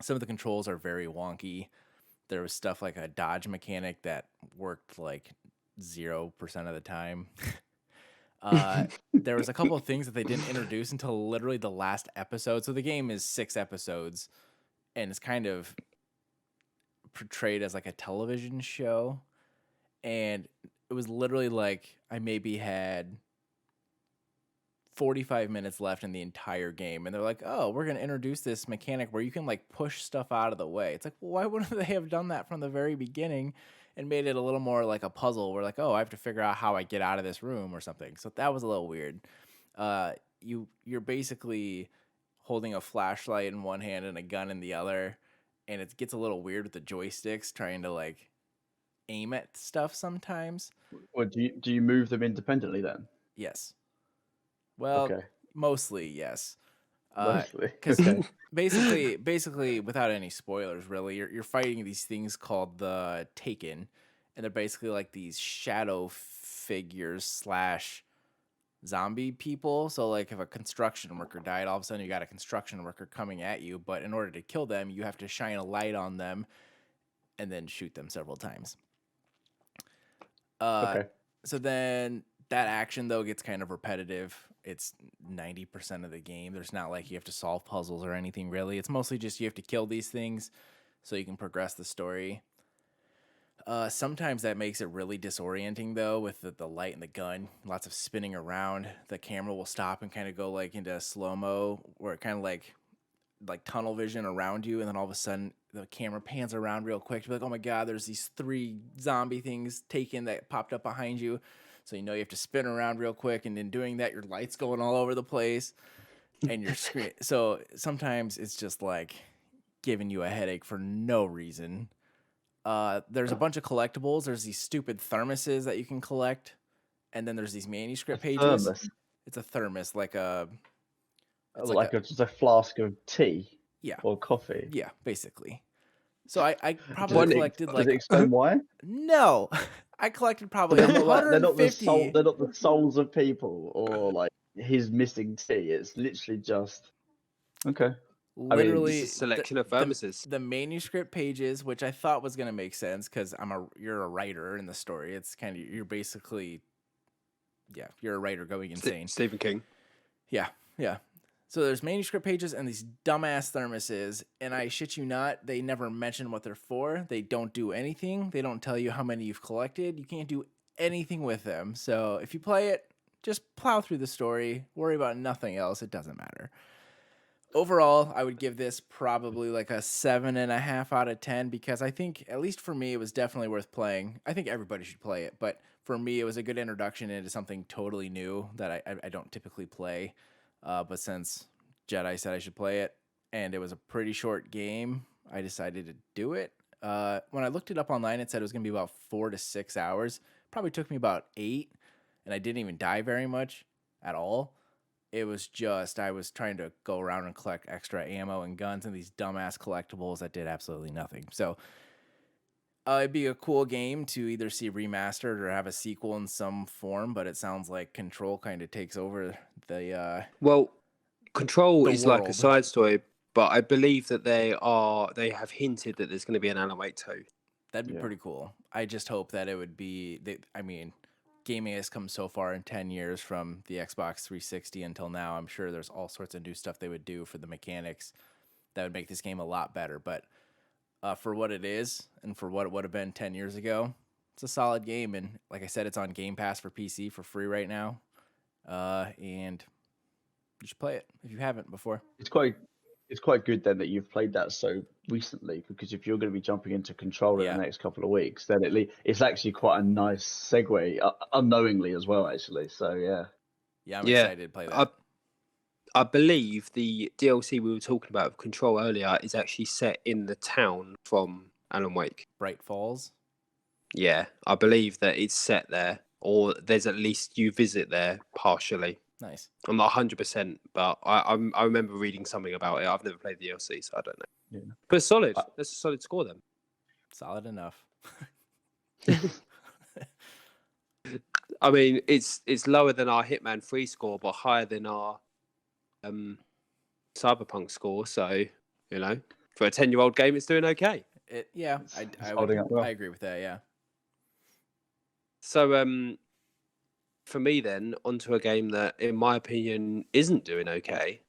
Some of the controls are very wonky. There was stuff like a dodge mechanic that worked like 0% of the time. There was a couple of things that they didn't introduce until literally the last episode. So the game is 6 episodes, and it's kind of portrayed as like a television show. And it was literally like I maybe had 45 minutes left in the entire game, and they're like, oh, we're going to introduce this mechanic where you can like push stuff out of the way. It's like, well, why wouldn't they have done that from the very beginning and made it a little more like a puzzle where like, oh, I have to figure out how I get out of this room or something. So that was a little weird. You're basically holding a flashlight in one hand and a gun in the other, and it gets a little weird with the joysticks trying to like aim at stuff sometimes. Or do you move them independently then? Yes. Well, Okay. mostly yes. Mostly. Because Okay. basically, without any spoilers, really, you're fighting these things called the Taken, and they're basically like these shadow figures / zombie people. So, like, if a construction worker died, all of a sudden you got a construction worker coming at you. But in order to kill them, you have to shine a light on them and then shoot them several times. Okay. So then that action, though, gets kind of repetitive. It's 90% of the game. There's not like you have to solve puzzles or anything, really. It's mostly just you have to kill these things so you can progress the story. Sometimes that makes it really disorienting, though, with the light and the gun. Lots of spinning around. The camera will stop and kind of go like into slow-mo, where it kind of like tunnel vision around you, and then all of a sudden the camera pans around real quick to be like, oh my god, there's these 3 zombie things taken that popped up behind you. So you know you have to spin around real quick, and in doing that, your light's going all over the place, and your screen. So sometimes it's just like giving you a headache for no reason. There's a bunch of collectibles. There's these stupid thermoses that you can collect, and then there's these manuscript pages. Thermos. It's a thermos, like a. It's Just a flask of tea. Yeah. Or coffee. Yeah, basically. So I probably collected like. Does it explain why? No, I collected probably They're not 150. they're not the souls of people or like his missing tea. It's literally just okay. Literally, It's a selection of thermoses. The manuscript pages, which I thought was gonna make sense because you're a writer in the story. It's kind of you're basically, yeah, you're a writer going insane. Stephen King. Yeah. So there's manuscript pages and these dumbass thermoses, and I shit you not, they never mention what they're for. They don't do anything. They don't tell you how many you've collected. You can't do anything with them. So if you play it, just plow through the story. Worry about nothing else. It doesn't matter. Overall, I would give this probably like a 7.5 out of 10 because I think, at least for me, it was definitely worth playing. I think everybody should play it, but for me, it was a good introduction into something totally new that I don't typically play. But since Jedi said I should play it, and it was a pretty short game, I decided to do it. When I looked it up online, it said it was going to be about 4 to 6 hours. Probably took me about 8, and I didn't even die very much at all. it was just I was trying to go around and collect extra ammo and guns and these dumbass collectibles that did absolutely nothing. So it'd be a cool game to either see remastered or have a sequel in some form, but it sounds like Control kind of takes over Well, Control the is like a world. side story, but I believe that they have hinted that there's going to be an Alan Wake 2. That'd be Yeah. pretty cool. I just hope that it would be. I mean, gaming has come so far in 10 years from the Xbox 360 until now. I'm sure there's all sorts of new stuff they would do for the mechanics that would make this game a lot better. But for what it is and for what it would have been 10 years ago, it's a solid game. And like I said, it's on Game Pass for PC for free right now. And you should play it if you haven't before. It's quite good then that you've played that so recently, because if you're going to be jumping into Control in Yeah. the next couple of weeks, then it's actually quite a nice segue, unknowingly as well, actually. So yeah. Yeah, I'm excited to play that. I believe the DLC we were talking about of Control earlier is actually set in the town from Alan Wake. Bright Falls. Yeah, I believe that it's set there, or there's at least you visit there partially. Nice. I'm not 100%, but I remember reading something about it. I've never played the DLC, so I don't know. Yeah. But it's solid. That's a solid score then. Solid enough. I mean, it's lower than our Hitman 3 score, but higher than our Cyberpunk score. So, you know, for a 10-year-old game, it's doing okay. I holding up well. I agree with that. Yeah. So, for me then, onto a game that, in my opinion, isn't doing okay.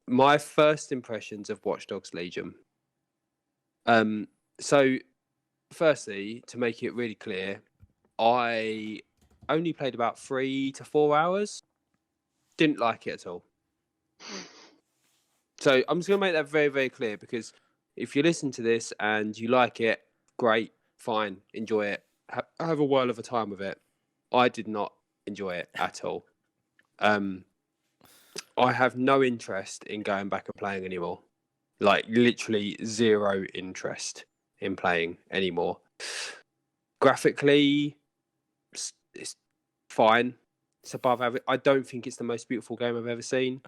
My first impressions of Watch Dogs Legion. So, firstly, to make it really clear, I only played about 3 to 4 hours. Didn't like it at all. So I'm just going to make that very, very clear, because if you listen to this and you like it, great, fine, enjoy it. Have a whirl of a time with it. I did not enjoy it at all. I have no interest in going back and playing anymore. Like, literally zero interest in playing anymore. Graphically, it's fine. It's above average. I don't think it's the most beautiful game I've ever seen.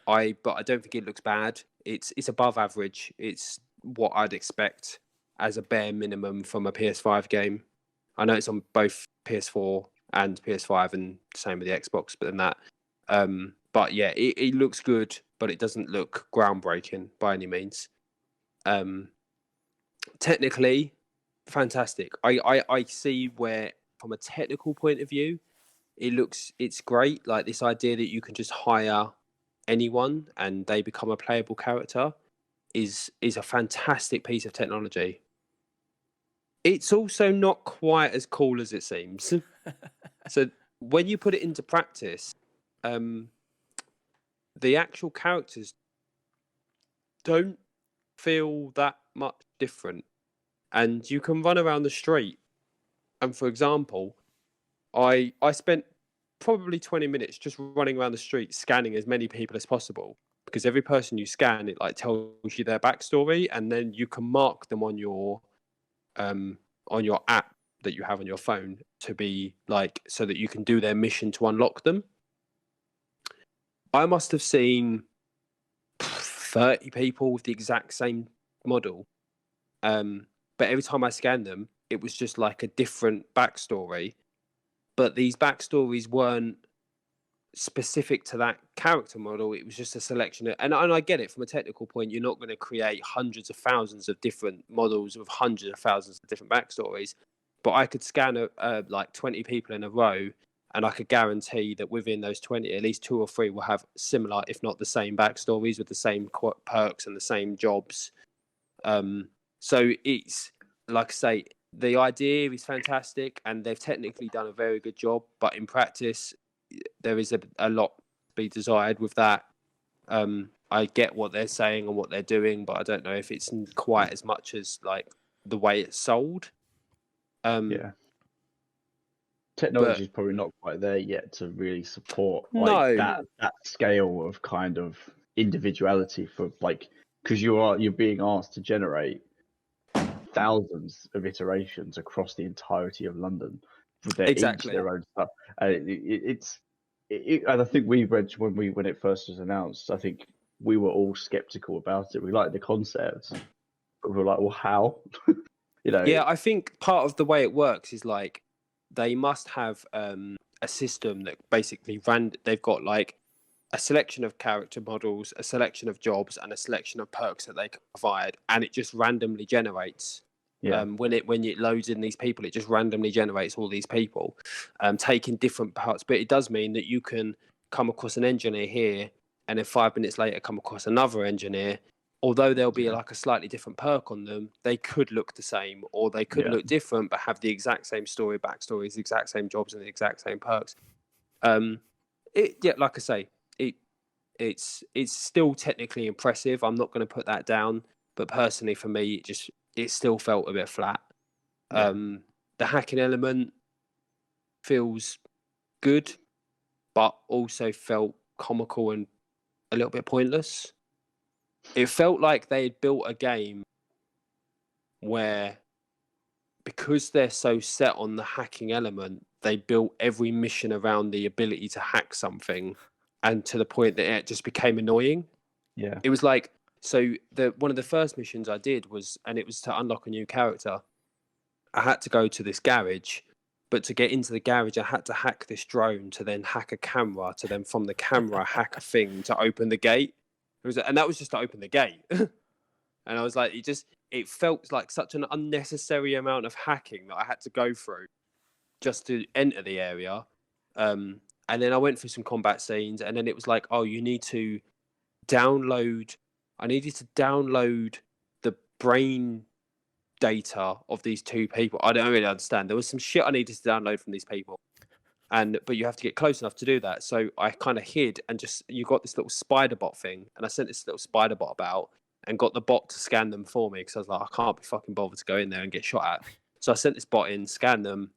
But I don't think it looks bad. It's above average. It's what I'd expect as a bare minimum from a PS5 game. I know it's on both PS4 and PS5, and same with the Xbox, but then that. But yeah, it looks good, but it doesn't look groundbreaking by any means. Technically, fantastic. I see where, from a technical point of view, it's great. Like, this idea that you can just hire anyone and they become a playable character is a fantastic piece of technology. It's also not quite as cool as it seems. So when you put it into practice, the actual characters don't feel that much different, and you can run around the street. And for example, I spent probably 20 minutes just running around the street scanning as many people as possible, because every person you scan, it like tells you their backstory, and then you can mark them on your app that you have on your phone to be like, so that you can do their mission to unlock them. I must have seen 30 people with the exact same model, but every time I scanned them, it was just like a different backstory. But these backstories weren't specific to that character model. It was just a selection of, and I get it from a technical point. You're not going to create hundreds of thousands of different models with hundreds of thousands of different backstories. But I could scan like 20 people in a row, and I could guarantee that within those 20, at least 2 or 3 will have similar, if not the same backstories, with the same perks and the same jobs. So it's, like I say, the idea is fantastic, and they've technically done a very good job. But in practice, there is a lot to be desired with that. I get what they're saying and what they're doing, but I don't know if it's quite as much as like the way it's sold. Yeah. Technology is probably not quite there yet to really support like that scale of kind of individuality for, like, because you're being asked to generate thousands of iterations across the entirety of London with their each their own stuff. It's and I think when it first was announced, I think we were all skeptical about it. We liked the concept, but we were like, well, how? Yeah, I think part of the way it works is like they must have a system that basically they've got like a selection of character models, a selection of jobs, and a selection of perks that they can provide, and it just randomly generates. Yeah. When it loads in these people, it just randomly generates all these people, taking different parts. But it does mean that you can come across an engineer here, and then 5 minutes later come across another engineer. Although there'll be like a slightly different perk on them, they could look the same, or they could look different, but have the exact same story, backstories, the exact same jobs, and the exact same perks. Like I say, it's still technically impressive. I'm not going to put that down, but personally for me, it still felt a bit flat. The hacking element feels good, but also felt comical and a little bit pointless. It felt like they had built a game where, because they're so set on the hacking element, they built every mission around the ability to hack something, and to the point that it just became annoying. Yeah. It was like, so one of the first missions I did was, and it was to unlock a new character. I had to go to this garage, but to get into the garage, I had to hack this drone to then hack a camera, to then from the camera hack a thing to open the gate. And that was just to open the gate. And I was like, it felt like such an unnecessary amount of hacking that I had to go through just to enter the area. And then I went through some combat scenes, and then it was like, oh, you need to download. I needed to download the brain data of these two people. I don't really understand. There was some shit I needed to download from these people, but you have to get close enough to do that. So I kind of hid, and you got this little spider bot thing, and I sent this little spider bot about and got the bot to scan them for me, because I was like, I can't be fucking bothered to go in there and get shot at. So I sent this bot in, scanned them,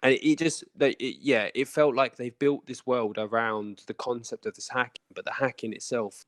and it felt like they've built this world around the concept of this hacking, but the hacking itself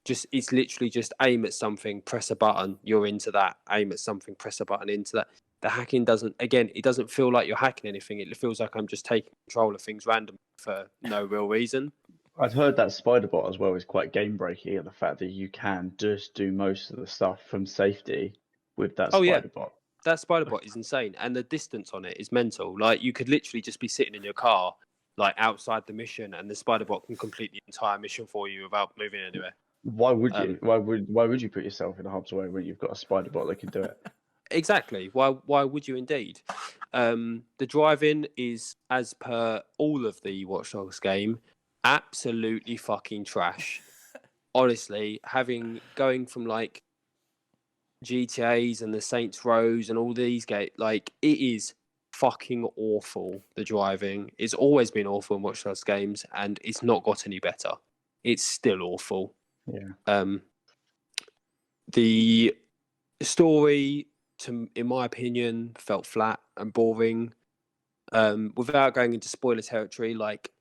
it's literally just aim at something, press a button, you're into that. Aim at something, press a button, into that. The hacking it doesn't feel like you're hacking anything. It feels like I'm just taking control of things randomly for no real reason. I'd heard that spider bot as well is quite game breaking, and the fact that you can just do most of the stuff from safety with that spider bot. That spider bot is insane, and the distance on it is mental. Like, you could literally just be sitting in your car, like outside the mission, and the spider bot can complete the entire mission for you without moving anywhere. Why would you? Why would you put yourself in harm's way when you've got a spider bot that can do it? Exactly. Why would you indeed? The driving is, as per all of the Watch Dogs game, absolutely fucking trash. Honestly, going from like GTAs and the Saints Rows and all these it is fucking awful. The driving, it's always been awful in Watch Dogs games, and it's not got any better. It's still awful. Yeah. The story, in my opinion, felt flat and boring. Without going into spoiler territory, like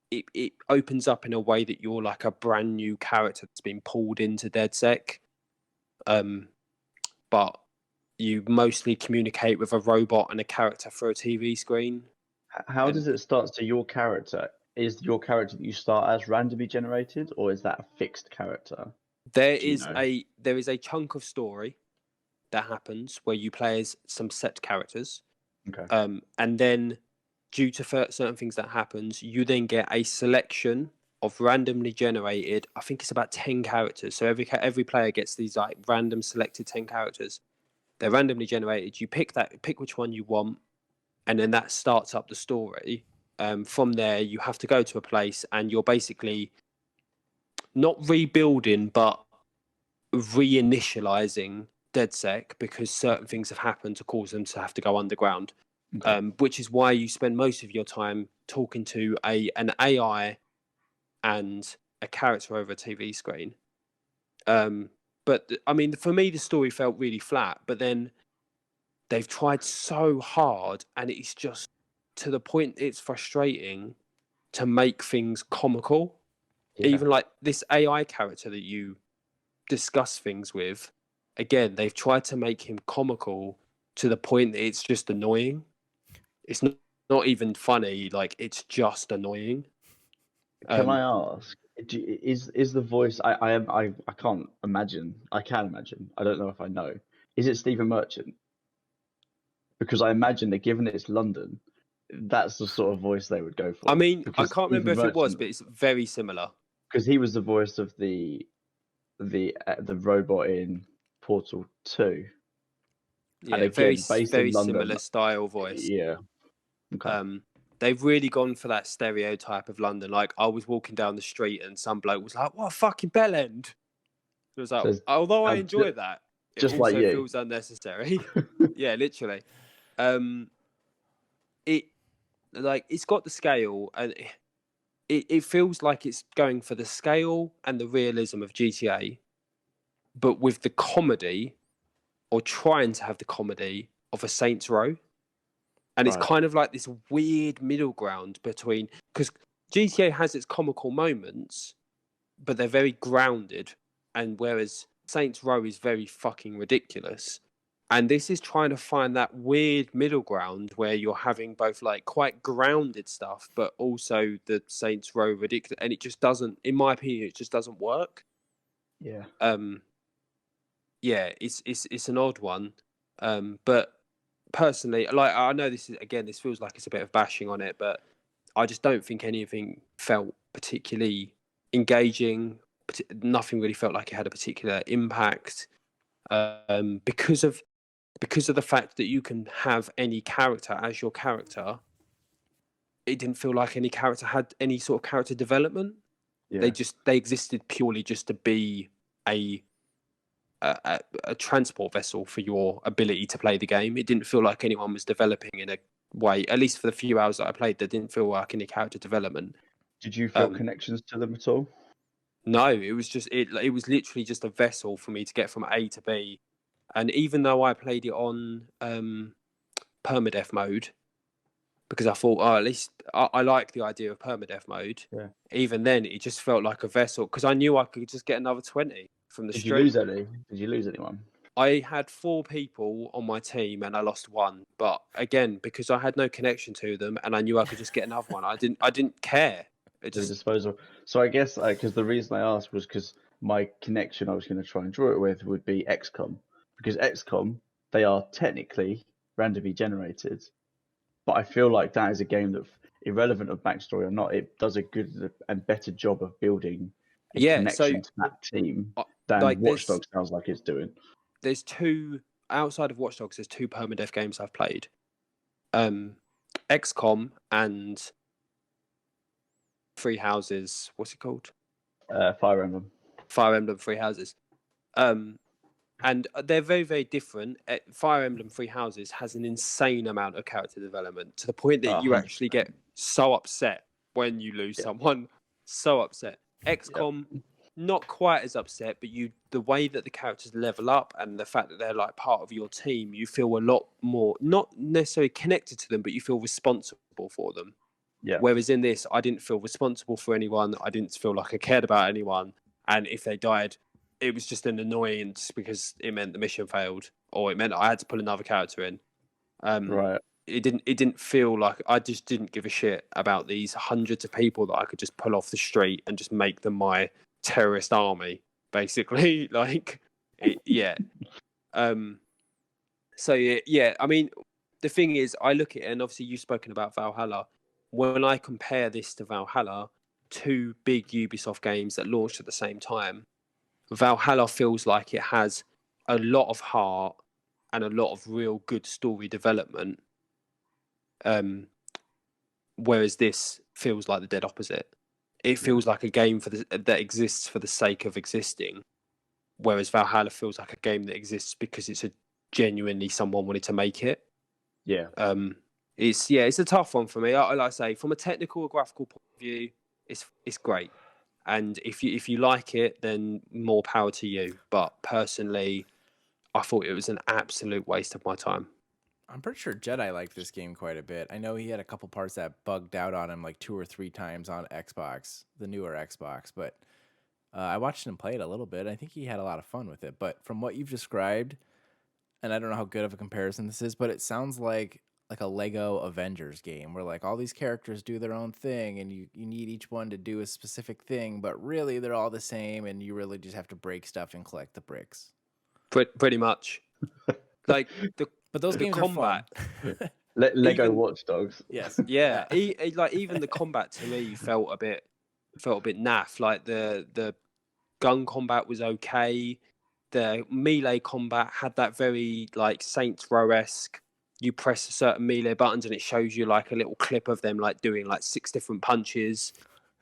it opens up in a way that you're like a brand new character that's been pulled into DedSec. But you mostly communicate with a robot and a character through a TV screen. How does it start? So your character, is your character that you start as randomly generated, or is that a fixed character? There is a chunk of story that happens where you play as some set characters. Okay. And then, due to certain things that happens, you then get a selection of randomly generated, I think it's about 10 characters. So every player gets these like random selected 10 characters. They're randomly generated. You pick which one you want, and then that starts up the story. From there, you have to go to a place, and you're basically not rebuilding, but reinitializing DedSec, because certain things have happened to cause them to have to go underground. Okay. Which is why you spend most of your time talking to an AI and a character over a TV screen. But I mean, for me, the story felt really flat. But then they've tried so hard, and it's just to the point it's frustrating to make things comical. Yeah. Even like this AI character that you discuss things with, again, they've tried to make him comical to the point that it's just annoying. It's not even funny, like it's just annoying. Can I Um, ask? Is the voice? I can't imagine. I can imagine. I don't know if I know. Is it Stephen Merchant? Because I imagine that given it's London, that's the sort of voice they would go I for. mean, I Because can't remember Stephen if it was, Merchant, but it's very similar. because he was the voice of the robot in Portal 2, and Yeah, again based very in London. similar style voice. Yeah. Okay. They've really gone for that stereotype of London. Like I was walking down the street and some bloke was like, "What a fucking bell end!" It was like, So it's, although I ju- enjoy that, it just like also you. feels unnecessary. Yeah, literally. Um, it like it's got the scale, and it feels like it's going for the scale and the realism of GTA, but with the comedy, or trying to have the comedy of a Saints Row. And it's Right. kind of like this weird middle ground between, because GTA has its comical moments, but they're very grounded, and whereas Saints Row is very fucking ridiculous. And this is trying to find that weird middle ground where you're having both like quite grounded stuff, but also the Saints Row ridiculous, and it just doesn't, in my opinion, it just doesn't work. Yeah. Yeah, it's an odd one, but personally, like I know this is again, this feels like it's a bit of bashing on it, but I just don't think anything felt particularly engaging. Nothing really felt like it had a particular impact, because of the fact that you can have any character as your character. It didn't feel like any character had any sort of character development. Yeah. They existed purely just to be a a transport vessel for your ability to play the game. It didn't feel like anyone was developing in a way, at least for the few hours that I played, there didn't feel like any character development. Did you feel connections to them at all? No, it was just it was literally just a vessel for me to get from A to B. And even though I played it on permadeath mode, because I thought, oh, at least I like the idea of permadeath mode. Yeah. Even then, it just felt like a vessel, because I knew I could just get another 20 from the Did street. you lose any? Did you lose anyone? I had 4 people on my team and I lost 1. But again, because I had no connection to them and I knew I could just get another one, I didn't care. It The just disposal. So I guess because the reason I asked was because my connection I was going to try and draw it with would be XCOM, because XCOM, they are technically randomly generated, but I feel like that is a game that, irrelevant of backstory or not, it does a good and better job of building a yeah. So connection to that team than like Watch Dogs sounds like it's doing. there's 2 outside of Watch Dogs. There's 2 permadeath games I've played, XCOM and Three Houses. What's it called? Fire Emblem. Fire Emblem Three Houses. And they're very, very different. Fire Emblem Three Houses has an insane amount of character development, to the point that you 100%. actually get so upset when you lose someone. So upset. XCOM, not quite as upset, but the way that the characters level up and the fact that they're like part of your team, you feel a lot more, not necessarily connected to them, but you feel responsible for them. Yeah. Whereas in this, I didn't feel responsible for anyone. I didn't feel like I cared about anyone. And if they died, it was just an annoyance because it meant the mission failed, or it meant I had to pull another character in. Right. It didn't feel like, I just didn't give a shit about these hundreds of people that I could just pull off the street and just make them my terrorist army, basically. Like, yeah. So yeah. I mean, the thing is, I look at it, and obviously you've spoken about Valhalla. When I compare this to Valhalla, 2 big Ubisoft games that launched at the same time, Valhalla feels like it has a lot of heart and a lot of real good story development, whereas this feels like the dead opposite. It feels like a game that exists for the sake of existing, whereas Valhalla feels like a game that exists because it's genuinely someone wanted to make it. Yeah. It's a tough one for me. Like I say, from a technical or graphical point of view, it's great. And if you like it, then more power to you. But personally, I thought it was an absolute waste of my time. I'm pretty sure Jedi liked this game quite a bit. I know he had a couple parts that bugged out on him like 2 or 3 times on Xbox, the newer Xbox, but I watched him play it a little bit. I think he had a lot of fun with it. But from what you've described, and I don't know how good of a comparison this is, but it sounds like like a Lego Avengers game where like all these characters do their own thing and you need each one to do a specific thing, but really they're all the same and you really just have to break stuff and collect the bricks. Pretty much. Like But those the games combat, are fun. Lego Even- Watch Dogs. Yes. yeah, like even the combat to me felt a bit naff. Like the gun combat was okay. The melee combat had that very like Saints Row-esque. You press certain melee buttons and it shows you like a little clip of them like doing like 6 different punches,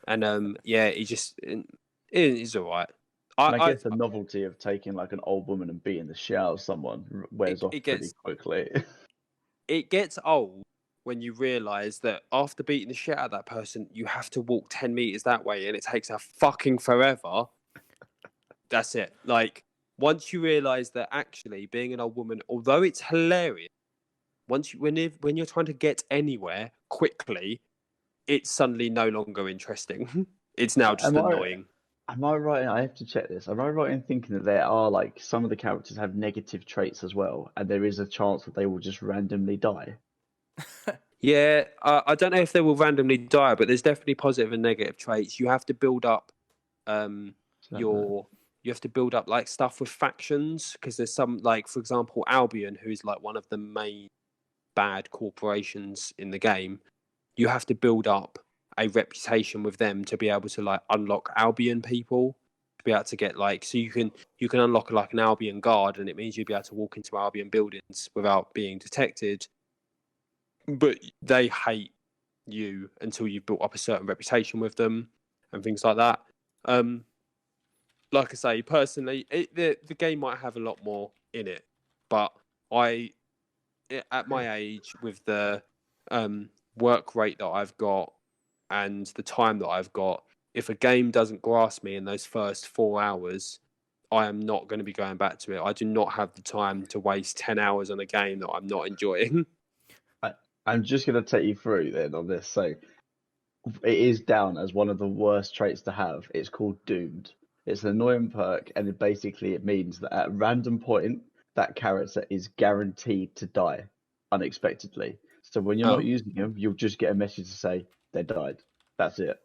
and it is alright. And I guess the novelty of taking like an old woman and beating the shit out of someone wears off pretty quickly. It gets old when you realise that after beating the shit out of that person, you have to walk 10 meters that way and it takes a fucking forever. That's it. Like, once you realise that actually being an old woman, although it's hilarious, when you're trying to get anywhere quickly, it's suddenly no longer interesting. It's now just annoying. Am I right? I have to check this. Am I right in thinking that there are like some of the characters have negative traits as well, and there is a chance that they will just randomly die? Yeah, I don't know if they will randomly die, but there's definitely positive and negative traits. You have to build up you have to build up like stuff with factions, because there's some, like for example Albion, who is like one of the main bad corporations in the game. You have to build up a reputation with them to be able to like unlock Albion people, to be able to get like, so you can unlock like an Albion guard, and it means you'll be able to walk into Albion buildings without being detected, but they hate you until you've built up a certain reputation with them and things like that. Like I say, personally, the game might have a lot more in it, but at my age, with the work rate that I've got and the time that I've got, if a game doesn't grasp me in those first 4 hours, I am not going to be going back to it. I do not have the time to waste 10 hours on a game that I'm not enjoying. I'm just going to take you through then on this. So it is down as one of the worst traits to have. It's called Doomed. It's an annoying perk, and it means that at a random point, that character is guaranteed to die unexpectedly. So when you're not using them, you'll just get a message to say they died. That's it.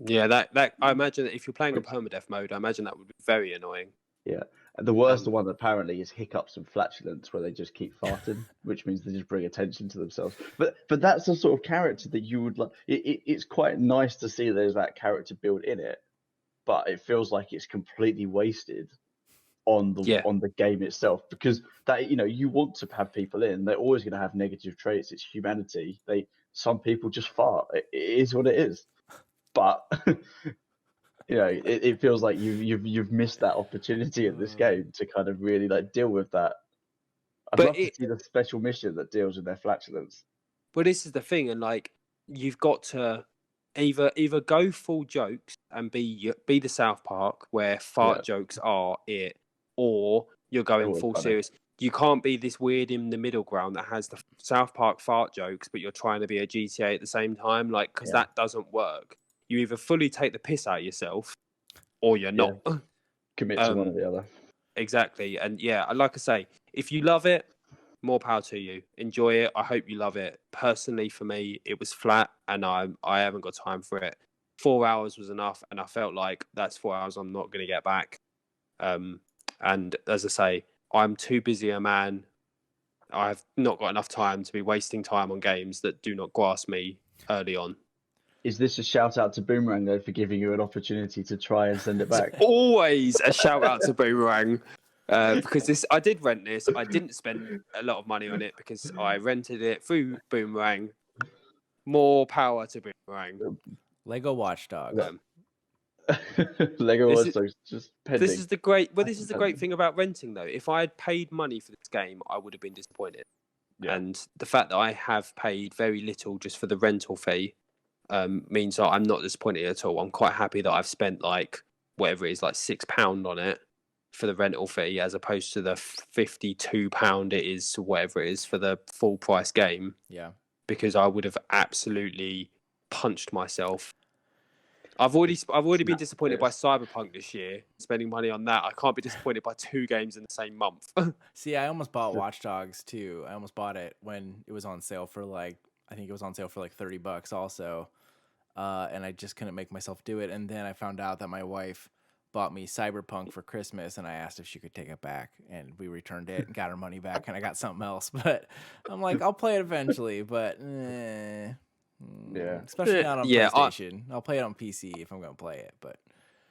Yeah, that I imagine that if you're playing a permadeath mode, I imagine that would be very annoying. Yeah. And the worst one apparently is hiccups and flatulence, where they just keep farting, which means they just bring attention to themselves. But that's the sort of character that you would like. It's quite nice to see there's that character built in it, but it feels like it's completely wasted on the game itself, because that, you want to have people in. They're always going to have negative traits. It's humanity. Some people just fart. It is what it is. But it feels like you've missed that opportunity in this game to kind of really like deal with that. I'd love to see the special mission that deals with their flatulence. But this is the thing, and like, you've got to either go full jokes and be the South Park where fart jokes are it, or you're going full serious. You can't be this weird in the middle ground that has the South Park fart jokes, but you're trying to be a GTA at the same time, like, because that doesn't work. You either fully take the piss out of yourself, or you're not. Commit to one or the other. Exactly, and yeah, like I say, if you love it, more power to you. Enjoy it. I hope you love it. Personally, for me, it was flat, and I haven't got time for it. 4 hours was enough, and I felt like that's 4 hours I'm not going to get back. And as I say, I'm too busy a man. I've not got enough time to be wasting time on games that do not grasp me early on. Is this a shout out to Boomerang though for giving you an opportunity to try and send it back? It's always a shout out to Boomerang. Because I did rent this. I didn't spend a lot of money on it because I rented it through Boomerang. More power to Boomerang. Lego Watchdog. Lego Watchdog just pending. This is the great thing about renting though. If I had paid money for this game, I would have been disappointed. Yeah. And the fact that I have paid very little just for the rental fee means that I'm not disappointed at all. I'm quite happy that I've spent like whatever it is, like £6 on it for the rental fee, as opposed to the £52 it is, whatever it is, for the full price game. Yeah. Because I would have absolutely punched myself. I've already been Snap disappointed by this. Cyberpunk this year. Spending money on that, I can't be disappointed by 2 games in the same month. See, I almost bought Watch Dogs too. I almost bought it when it was on sale for like, I think it was on sale for like $30 also. And I just couldn't make myself do it. And then I found out that my wife bought me Cyberpunk for Christmas, and I asked if she could take it back, and we returned it and got her money back, and I got something else. But I'm like, I'll play it eventually, but Yeah. especially not on Yeah, PlayStation. I'll play it on PC if I'm going to play it, but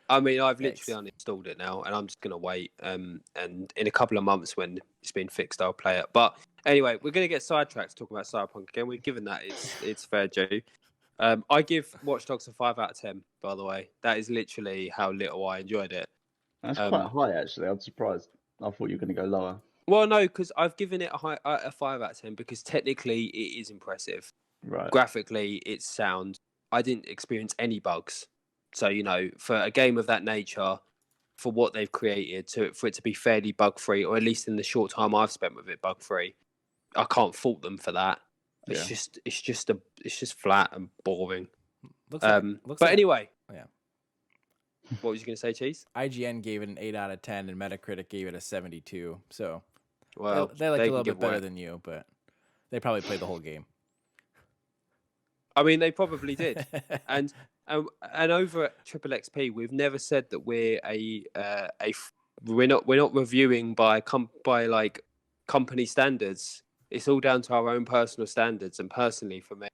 I mean, I've Thanks. literally uninstalled it now, and I'm just gonna wait. And in a couple of months, when it's been fixed, I'll play it. But anyway, we're gonna get sidetracked talking about Cyberpunk again. We've given that it's fair due. I give Watch Dogs a 5 out of 10. By the way, that is literally how little I enjoyed it. That's quite high, actually. I'm surprised. I thought you were going to go lower. Well, no, because I've given it a 5 out of 10 because technically it is impressive. Right. Graphically, it's sound. I didn't experience any bugs. So, for a game of that nature, for what they've created, for it to be fairly bug-free, or at least in the short time I've spent with it bug-free, I can't fault them for that. It's just flat and boring. looks But like, anyway, yeah. What was you going to say, Cheese? IGN gave it an 8 out of 10, and Metacritic gave it a 72. So Well, they like a can little give bit better away. than you, but they probably played the whole game. I mean, they probably did. And over at Triple XP, we've never said that we're we're not reviewing by like company standards. It's all down to our own personal standards. And personally, for me,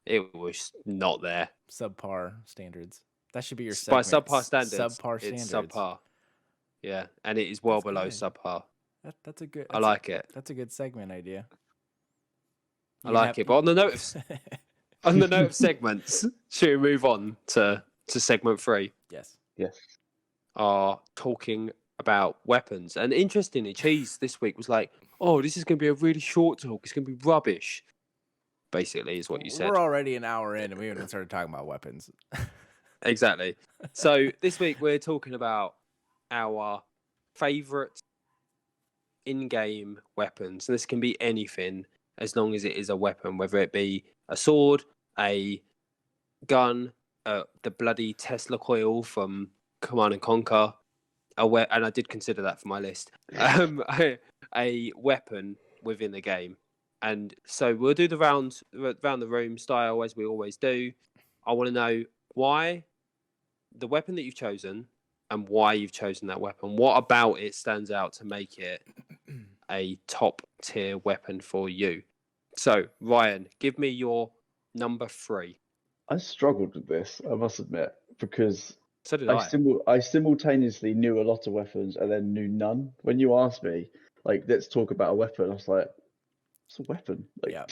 it was not there. Subpar standards. That should be your By segment. subpar standards, Subpar it's standards. subpar. Yeah, and it is well That's below good. subpar. That's a good. I like it. That's a good segment idea. I like it. But on the note of segments, should we move on to segment 3? Yes. Yes. Are talking about weapons. And interestingly, Cheese this week was like, oh, this is going to be a really short talk. It's going to be rubbish, basically, is what you said. We're already an hour in, and we haven't even started talking about weapons. Exactly. So this week we're talking about our favourite in-game weapons. And this can be anything as long as it is a weapon, whether it be a sword, a gun, the bloody Tesla coil from Command and Conquer, and I did consider that for my list. A weapon within the game, and so we'll do the round the room style as we always do. I want to know why the weapon that you've chosen and why you've chosen that weapon. What about it stands out to make it a top tier weapon for you? So Ryan, give me your number 3. I struggled with this, I must admit, because So did I simultaneously knew a lot of weapons and then knew none. When you asked me, like, let's talk about a weapon, I was like, what's a weapon? Like, Yeah.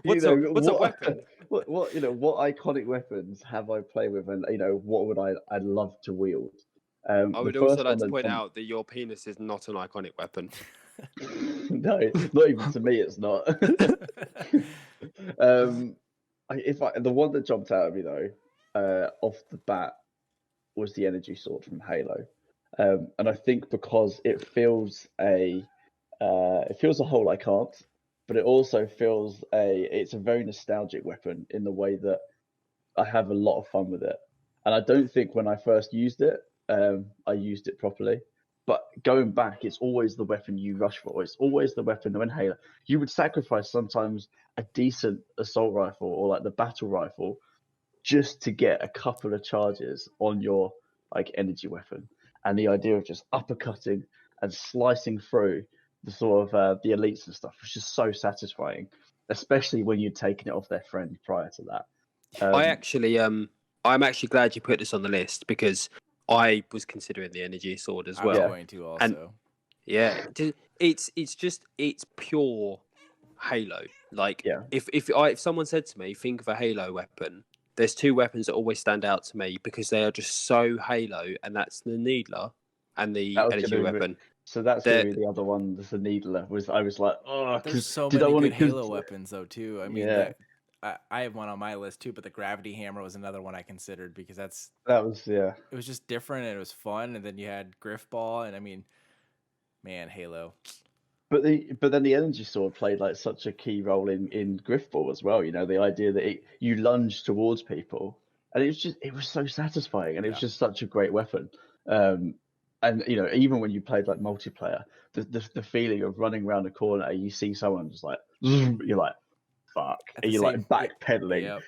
What's a weapon? What what iconic weapons have I played with, and what would I'd love to wield? I The would also first like one to that point comes- out that your penis is not an iconic weapon. No, not even to me, it's not. The one that jumped out at me though, off the bat, was the energy sword from Halo, and I think because it fills a hole I can't, but it also it's a very nostalgic weapon in the way that I have a lot of fun with it, and I don't think when I first used it, I used it properly. But going back, it's always the weapon you rush for. It's always the weapon that when Halo, you would sacrifice sometimes a decent assault rifle or like the battle rifle just to get a couple of charges on your like energy weapon. And the idea of just uppercutting and slicing through the sort of the elites and stuff was just so satisfying, especially when you'd taken it off their friend prior to that. I'm actually glad you put this on the list because I was considering the energy sword as I was well. going to also. And yeah, it's pure Halo. Like if someone said to me, think of a Halo weapon, there's 2 weapons that always stand out to me because they are just so Halo, and that's the Needler and the energy weapon. So that's going to be the other one. That's the Needler. I was like, oh, there's so many good Halo weapons though too. I mean, I have one on my list too, but the gravity hammer was another one I considered because it was just different and it was fun. And then you had Griff Ball, and I mean, man, Halo. But then the energy sword played like such a key role in Griffball as well. The idea that you lunge towards people and it was so satisfying, and it was Yeah. just such a great weapon. And even when you played like multiplayer, the feeling of running around a corner, you see someone just like you're like fuck, At and the you're same- like backpedaling,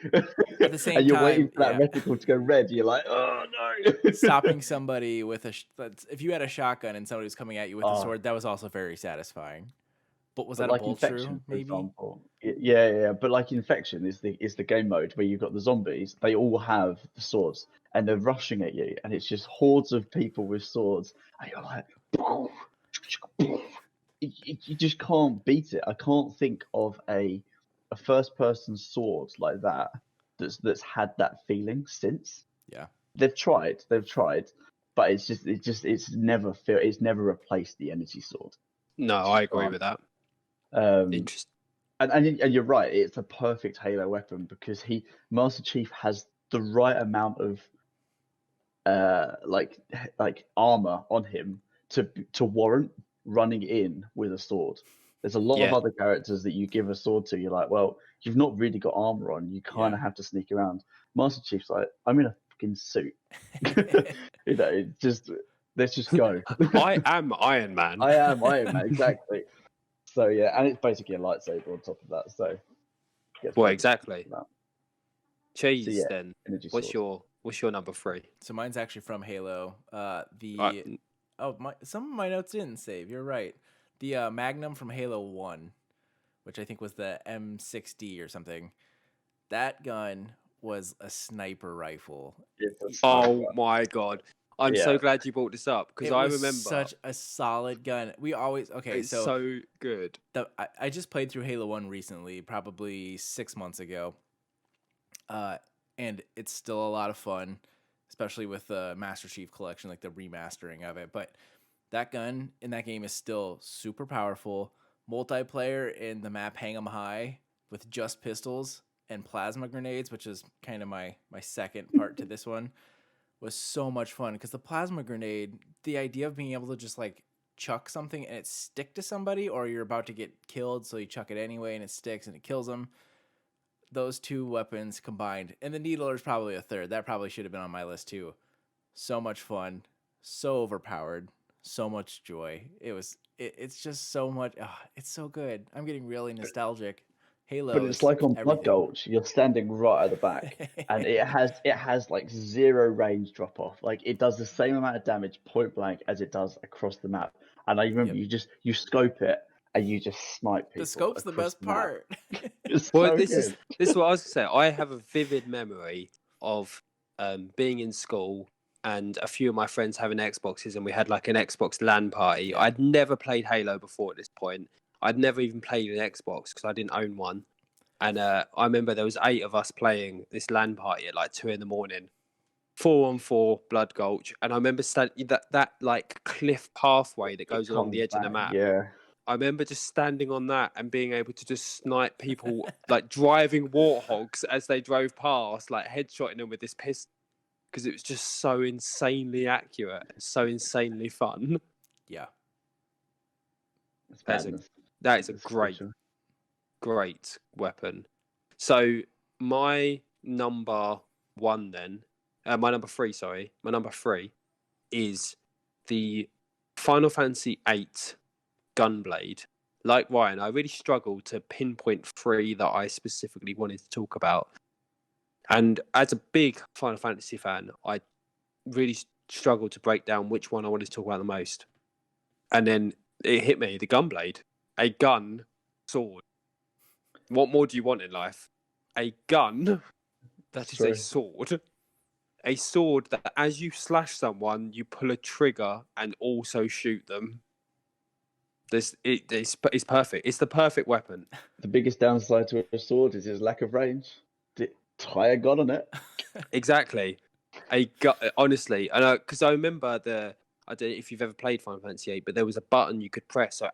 At the same and you're time, waiting for that yeah. reticle to go red. You're like, oh no! Stopping somebody with if you had a shotgun and somebody was coming at you with a Oh. sword, that was also very satisfying. But was But that a like bolt infection, shrew? for Maybe. example, yeah. But like infection is the game mode where you've got the zombies. They all have the swords, and they're rushing at you, and it's just hordes of people with swords, and you're like, you just can't beat it. I can't think of a first person sword like that that's had that feeling since. Yeah. They've tried, but it's never replaced the energy sword. No, I agree with that. Interesting. And you're right, it's a perfect Halo weapon because Master Chief has the right amount of like armor on him to warrant running in with a sword. There's a lot of other characters that you give a sword to, you're like, well, you've not really got armor on, you kind of have to sneak around. Master Chief's like, I'm in a fucking suit. Let's just go. I am Iron Man. I am Iron Man, exactly. So yeah, and it's basically a lightsaber on top of that. So well, exactly. Cheese. So, yeah, then what's your number 3? So mine's actually from Halo. Some of my notes didn't save. You're right. The Magnum from Halo 1, which I think was the M60 or something. That gun was a sniper rifle. Oh my god. I'm so glad you brought this up because I remember such a solid gun. We always it's so good. I just played through Halo 1 recently, probably 6 months ago. And it's still a lot of fun, especially with the Master Chief Collection, like the remastering of it. But that gun in that game is still super powerful. Multiplayer in the map Hang 'em High with just pistols and plasma grenades, which is kind of my second part to this one, was so much fun. Because the plasma grenade, the idea of being able to just like chuck something and it stick to somebody, or you're about to get killed, so you chuck it anyway and it sticks and it kills them. Those two weapons combined, and the needler is probably a third. That probably should have been on my list too. So much fun, so overpowered, so much joy. It's just so much. It's so good. I'm getting really nostalgic. Halo, but it's like on Blood Gulch. You're standing right at the back, and it has like 0 range drop off. Like it does the same amount of damage point blank as it does across the map. And I remember you scope it. And you just snipe people. The scope's the best part. Well, this is what I was going to say. I have a vivid memory of being in school and a few of my friends having Xboxes, and we had like an Xbox LAN party. I'd never played Halo before at this point. I'd never even played an Xbox because I didn't own one. And I remember there was 8 of us playing this LAN party at like 2 a.m, 4-on-4 Blood Gulch, and I remember that like cliff pathway that goes along the edge of the map. Yeah. I remember just standing on that and being able to just snipe people, like driving warthogs as they drove past, like headshotting them with this pistol, because it was just so insanely accurate and so insanely fun. Yeah. That is a great weapon. So my number 3 is the Final Fantasy VIII Gunblade. Like Ryan, I really struggled to pinpoint 3 that I specifically wanted to talk about. And as a big Final Fantasy fan, I really struggled to break down which one I wanted to talk about the most. And then it hit me, the Gunblade. A gun, sword. What more do you want in life? A gun that is a sword. A sword that as you slash someone, you pull a trigger and also shoot them. It's perfect. It's the perfect weapon. The biggest downside to a sword is its lack of range. Tie a gun on it. Exactly. Honestly, because I remember I don't know if you've ever played Final Fantasy VIII, but there was a button you could press. So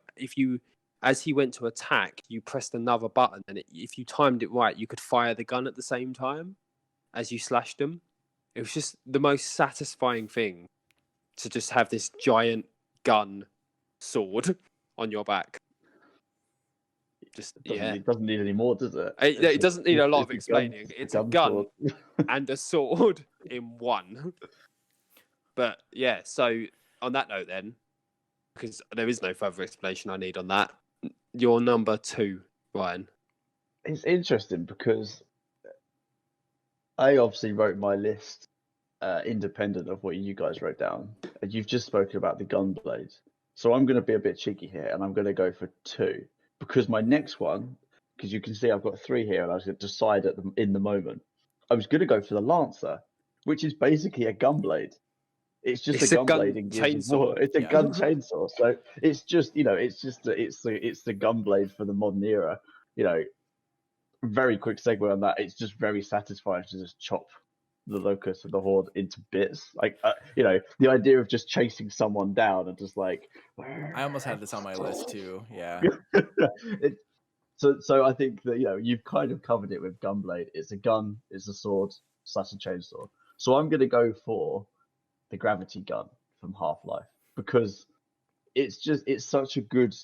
as he went to attack, you pressed another button, and if you timed it right, you could fire the gun at the same time as you slashed them. It was just the most satisfying thing to just have this giant gun sword on your back. It doesn't need any more, does it? It doesn't need a lot of it's a gun- explaining. It's a gun and a sword in one. But yeah, so on that note, then, because there is no further explanation I need on that, your number 2, Ryan. It's interesting because I obviously wrote my list independent of what you guys wrote down, and you've just spoken about the gunblade. So I'm going to be a bit cheeky here, and I'm going to go for 2 because my next one, because you can see I've got 3 here, and I was going to decide in the moment. I was going to go for the Lancer, which is basically a gunblade. It's just a gunblade in Gears of War. It's a gun chainsaw. So it's just it's the gunblade for the modern era. Very quick segue on that. It's just very satisfying to just chop the locust of the horde into bits. Like the idea of just chasing someone down and just like. I almost had this on my list too. Yeah. So I think that you've kind of covered it with gunblade. It's a gun. It's a sword / a chainsaw. So I'm gonna go for the gravity gun from Half-Life because it's such a good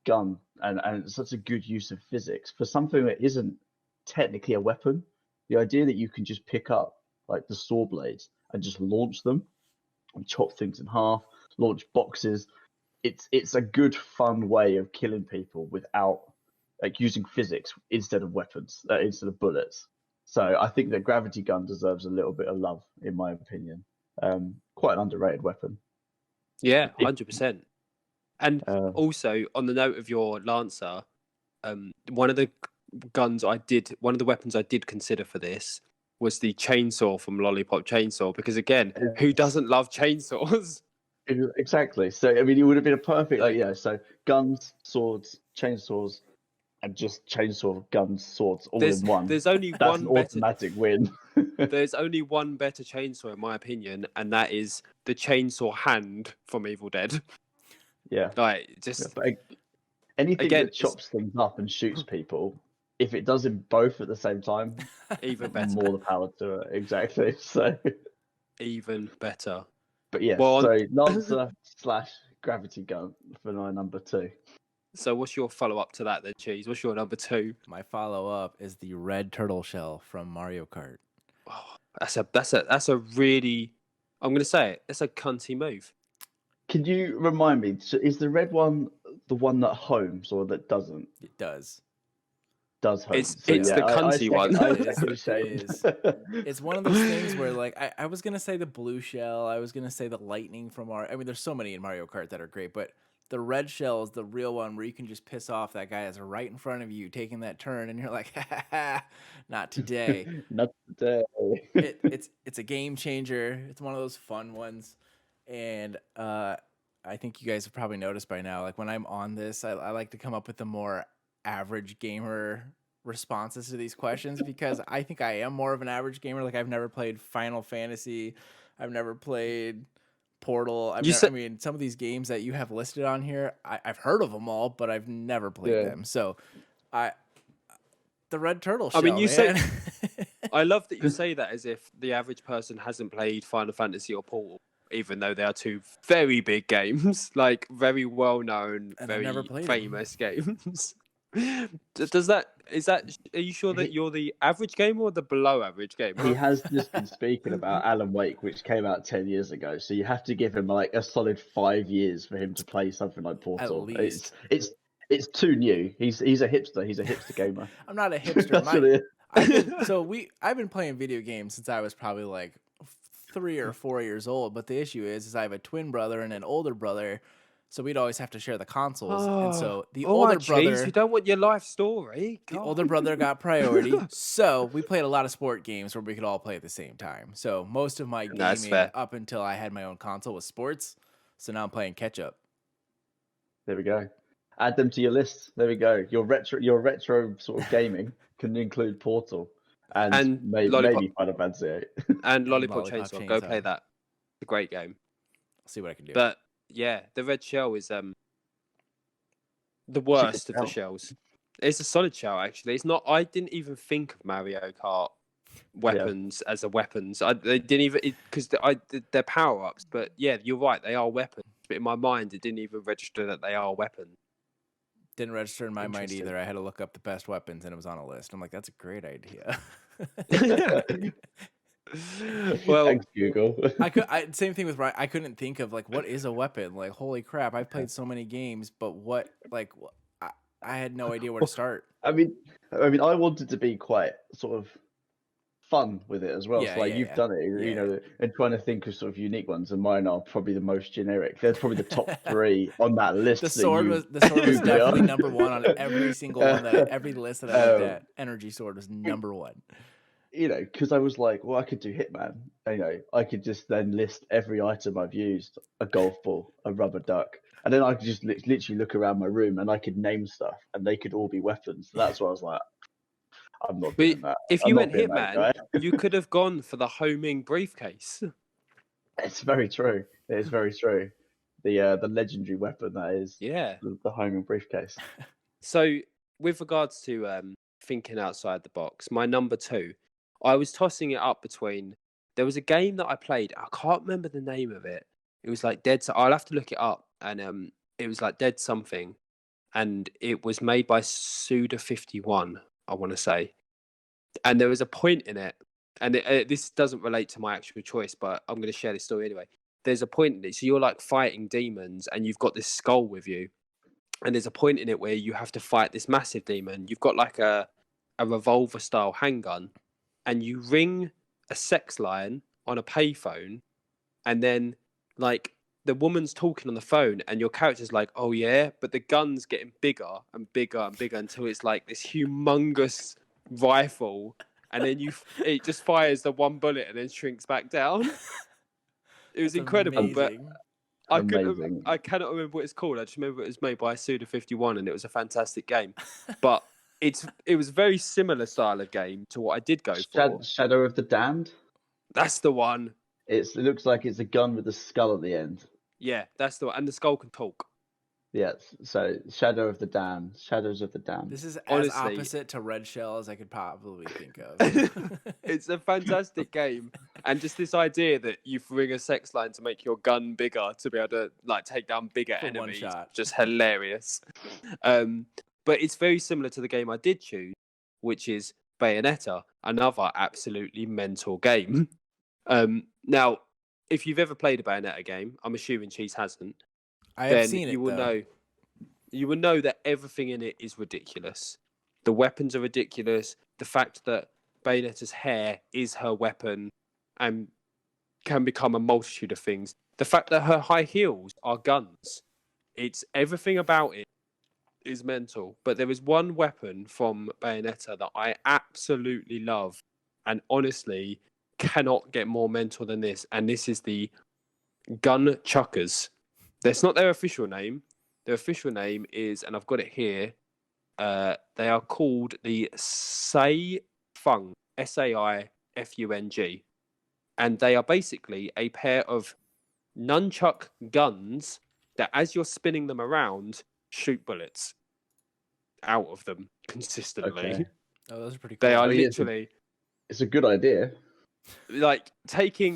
gun and it's such a good use of physics for something that isn't technically a weapon. The idea that you can just pick up like the saw blades and just launch them and chop things in half, launch boxes. It's a good fun way of killing people without like using physics instead of weapons, instead of bullets. So I think that gravity gun deserves a little bit of love, in my opinion. Quite an underrated weapon. Yeah, 100%. And also, on the note of your Lancer, one of the weapons I did consider for this was the chainsaw from Lollipop Chainsaw, because again, who doesn't love chainsaws? Exactly. So I mean, it would have been a perfect so guns, swords, chainsaws, and just chainsaw, guns, swords all in one. There's only That's an automatic win. There's only one better chainsaw, in my opinion, and that is the chainsaw hand from Evil Dead. Yeah. Like, just... But anything that chops things up and shoots people, if it does them both at the same time, even better. More the power to it. Exactly. So even better. But yeah, so Lancer / gravity gun for my number 2. So what's your follow-up to that then, Cheese? What's your number 2? My follow-up is the red turtle shell from Mario Kart. Oh, that's a really, I'm going to say it, it's a cunty move. Can you remind me, is the red one the one that homes or that doesn't? It does. Does home. It's the cunty one. It's one of those things where, like, I was going to say the blue shell. I was going to say the lightning from Mario. I mean, there's so many in Mario Kart that are great, but the red shell is the real one where you can just piss off that guy that's right in front of you taking that turn, and you're like, not today. Not today. It's a game changer. It's one of those fun ones. And I think you guys have probably noticed by now, like when I'm on this, I like to come up with the more average gamer responses to these questions because I think I am more of an average gamer. Like I've never played Final Fantasy. I've never played Portal. I mean, some of these games that you have listed on here, I've heard of them all, but I've never played them. So the red turtle shell, say, I love that you say that as if the average person hasn't played Final Fantasy or Portal, even though they are 2 very big games, like very well-known, very famous games. Are you sure that you're the average gamer or the below average gamer? He has just been speaking about Alan Wake, which came out 10 years ago. So you have to give him like a solid 5 years for him to play something like Portal. At least. It's too new. He's a hipster. He's a hipster gamer. I'm not a hipster. I've been playing video games since I was probably like 3 or 4 years old. But the issue is I have a twin brother and an older brother. So we'd always have to share the consoles. And so the older brother... You don't want your life story. The older brother got priority. So we played a lot of sport games where we could all play at the same time. So most of my gaming up until I had my own console was sports. So now I'm playing catch up. There we go. Add them to your list. There we go. Your retro sort of gaming can include Portal and maybe Final Fantasy 8. And Lollipop Chainsaw. Go play that. It's a great game. I'll see what I can do. But yeah, the red shell is the worst of the shells. It's a solid shell, actually. It's not. I didn't even think of Mario Kart weapons as a weapons. They didn't even because they're power ups. But yeah, you're right. They are weapons. But in my mind, it didn't even register that they are weapons. Didn't register in my mind Interesting. either. I had to look up the best weapons, and it was on a list. I'm like, that's a great idea. Well, Thanks, Google. Same thing with I couldn't think of like what is a weapon. Like, holy crap! I've played so many games, but what like I had no idea where to start. I mean, I wanted to be quite sort of fun with it as well. Yeah, So like yeah, you've yeah. done it, you Yeah. know, and trying to think of sort of unique ones, and mine are probably the most generic. They're probably the top 3 on that list. The sword was Googled definitely on. number 1 on every single one every list that I looked at. Energy sword was number 1. You know, because I was like, well, I could do Hitman. You know, I could just then list every item I've used: a golf ball, a rubber duck, and then I could just literally look around my room and I could name stuff, and they could all be weapons. So that's why I was like, I'm not but doing that. if I'm you not went being that Hitman, guy. you could have gone for the homing briefcase. It's very true. It is very true. The legendary weapon that is Yeah. the homing briefcase. So, with regards to thinking outside the box, my number 2, I was tossing it up between. There was a game that I played. I can't remember the name of it. It was like Dead. I'll have to look it up. And it was like Dead something, and it was made by Suda51. I want to say, and there was a point in it, and this doesn't relate to my actual choice, but I'm going to share this story anyway. There's a point in it. So you're like fighting demons, and you've got this skull with you. And there's a point in it where you have to fight this massive demon. You've got like a revolver style handgun, and you ring a sex line on a payphone, and then like the woman's talking on the phone, and your character's like, "Oh yeah," but the gun's getting bigger and bigger and bigger until it's like this humongous rifle, and then it just fires the one bullet and then shrinks back down. It was That's incredible, amazing. Amazing. I cannot remember what it's called. I just remember it was made by Suda51, and it was a fantastic game. But it was a very similar style of game to what I did go for. Shadow of the Damned. That's the one. It looks like it's a gun with a skull at the end. Yeah, that's the one. And the skull can talk. Yes. So Shadow of the Damned. Shadows of the Damned. This is Honestly, as opposite to Red Shell as I could probably think of. It's a fantastic game, and just this idea that you ring a sex line to make your gun bigger to be able to like take down bigger For one enemies, shot. just hilarious. But it's very similar to the game I did choose, which is Bayonetta, another absolutely mental game. Now, if you've ever played a Bayonetta game, I'm assuming Cheese hasn't. I then have seen it. You will though. know. You will know that everything in it is ridiculous. The weapons are ridiculous. The fact that Bayonetta's hair is her weapon and can become a multitude of things. The fact that her high heels are guns. It's everything about it is mental. But there is one weapon from Bayonetta that I absolutely love, and honestly cannot get more mental than this. And this is the gun chuckers. That's not their official name. Their official name is, and I've got it here, they are called the Saifung, Saifung. And they are basically a pair of nunchuck guns that, as you're spinning them around, shoot bullets out of them consistently. Okay. Oh, those are pretty cool. They are I mean, literally It's a good idea. like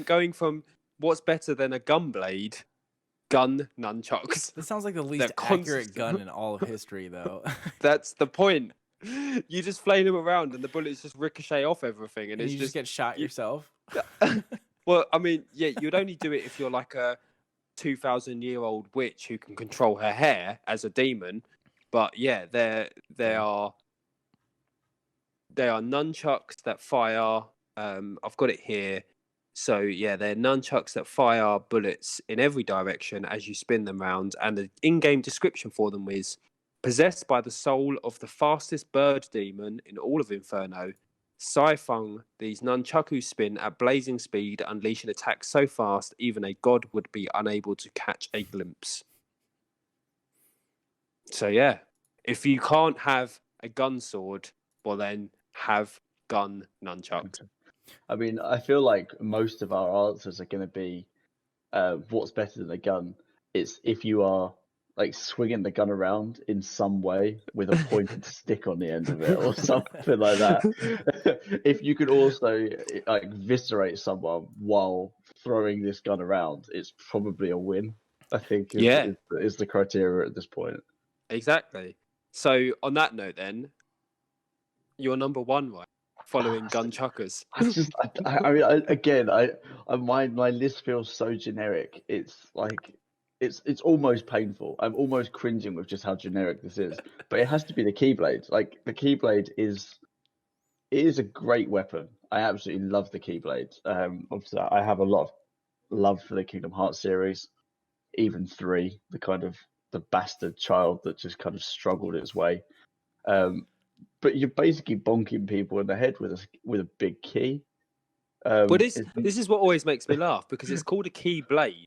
going from what's better than a gun blade, gun nunchucks. This sounds like the least They're accurate constant. gun in all of history, though. That's the point. You just flame them around and the bullets just ricochet off everything, and And it's you just get shot yourself. Well, I mean, yeah, you'd only do it if you're like a 2,000-year-old witch who can control her hair as a demon. But yeah, they are nunchucks that fire. I've got it here. So yeah, they're nunchucks that fire bullets in every direction as you spin them round. And the in-game description for them is possessed by the soul of the fastest bird demon in all of Inferno. Saifung, these nunchaku spin at blazing speed, unleashing attacks so fast even a god would be unable to catch a glimpse. So yeah, if you can't have a gun sword, well then have gun nunchucks. I mean, I feel like most of our answers are going to be what's better than a gun. It's if you are like swinging the gun around in some way with a pointed stick on the end of it or something like that. If you could also like viscerate someone while throwing this gun around, it's probably a win. I think is the criteria at this point. Exactly. So on that note, then you're number one, right? Following gun chuckers. My list feels so generic. It's like it's almost painful. I'm almost cringing with just how generic this is. But it has to be the Keyblade. Like the Keyblade is a great weapon. I absolutely love the Keyblade. Obviously, I have a lot of love for the Kingdom Hearts series, even 3, the bastard child that just kind of struggled its way. But you're basically bonking people in the head with a big key. Well, this is what always makes me laugh because it's called a key blade.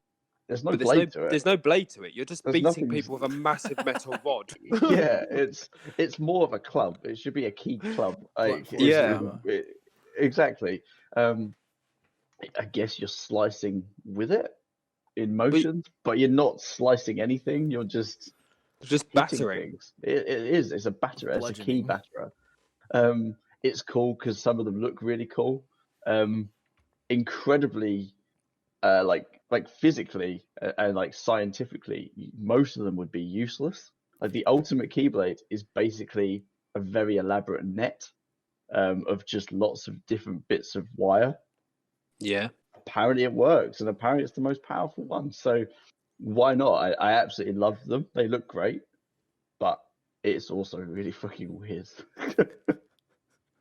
There's no But blade to it. there's no blade to it. You're just There's beating nothing- people with a massive metal rod. Yeah, it's more of a club. It should be a key club. Exactly. I guess you're slicing with it in motion, but you're not slicing anything. You're just hitting battering. things. It is. It's a batterer. It's a key batterer. It's cool because some of them look really cool. Incredibly, like physically and like scientifically, most of them would be useless. Like the ultimate Keyblade is basically a very elaborate net of just lots of different bits of wire. Yeah. Apparently it works, and apparently it's the most powerful one. So why not? I absolutely love them. They look great, but it's also really fucking weird.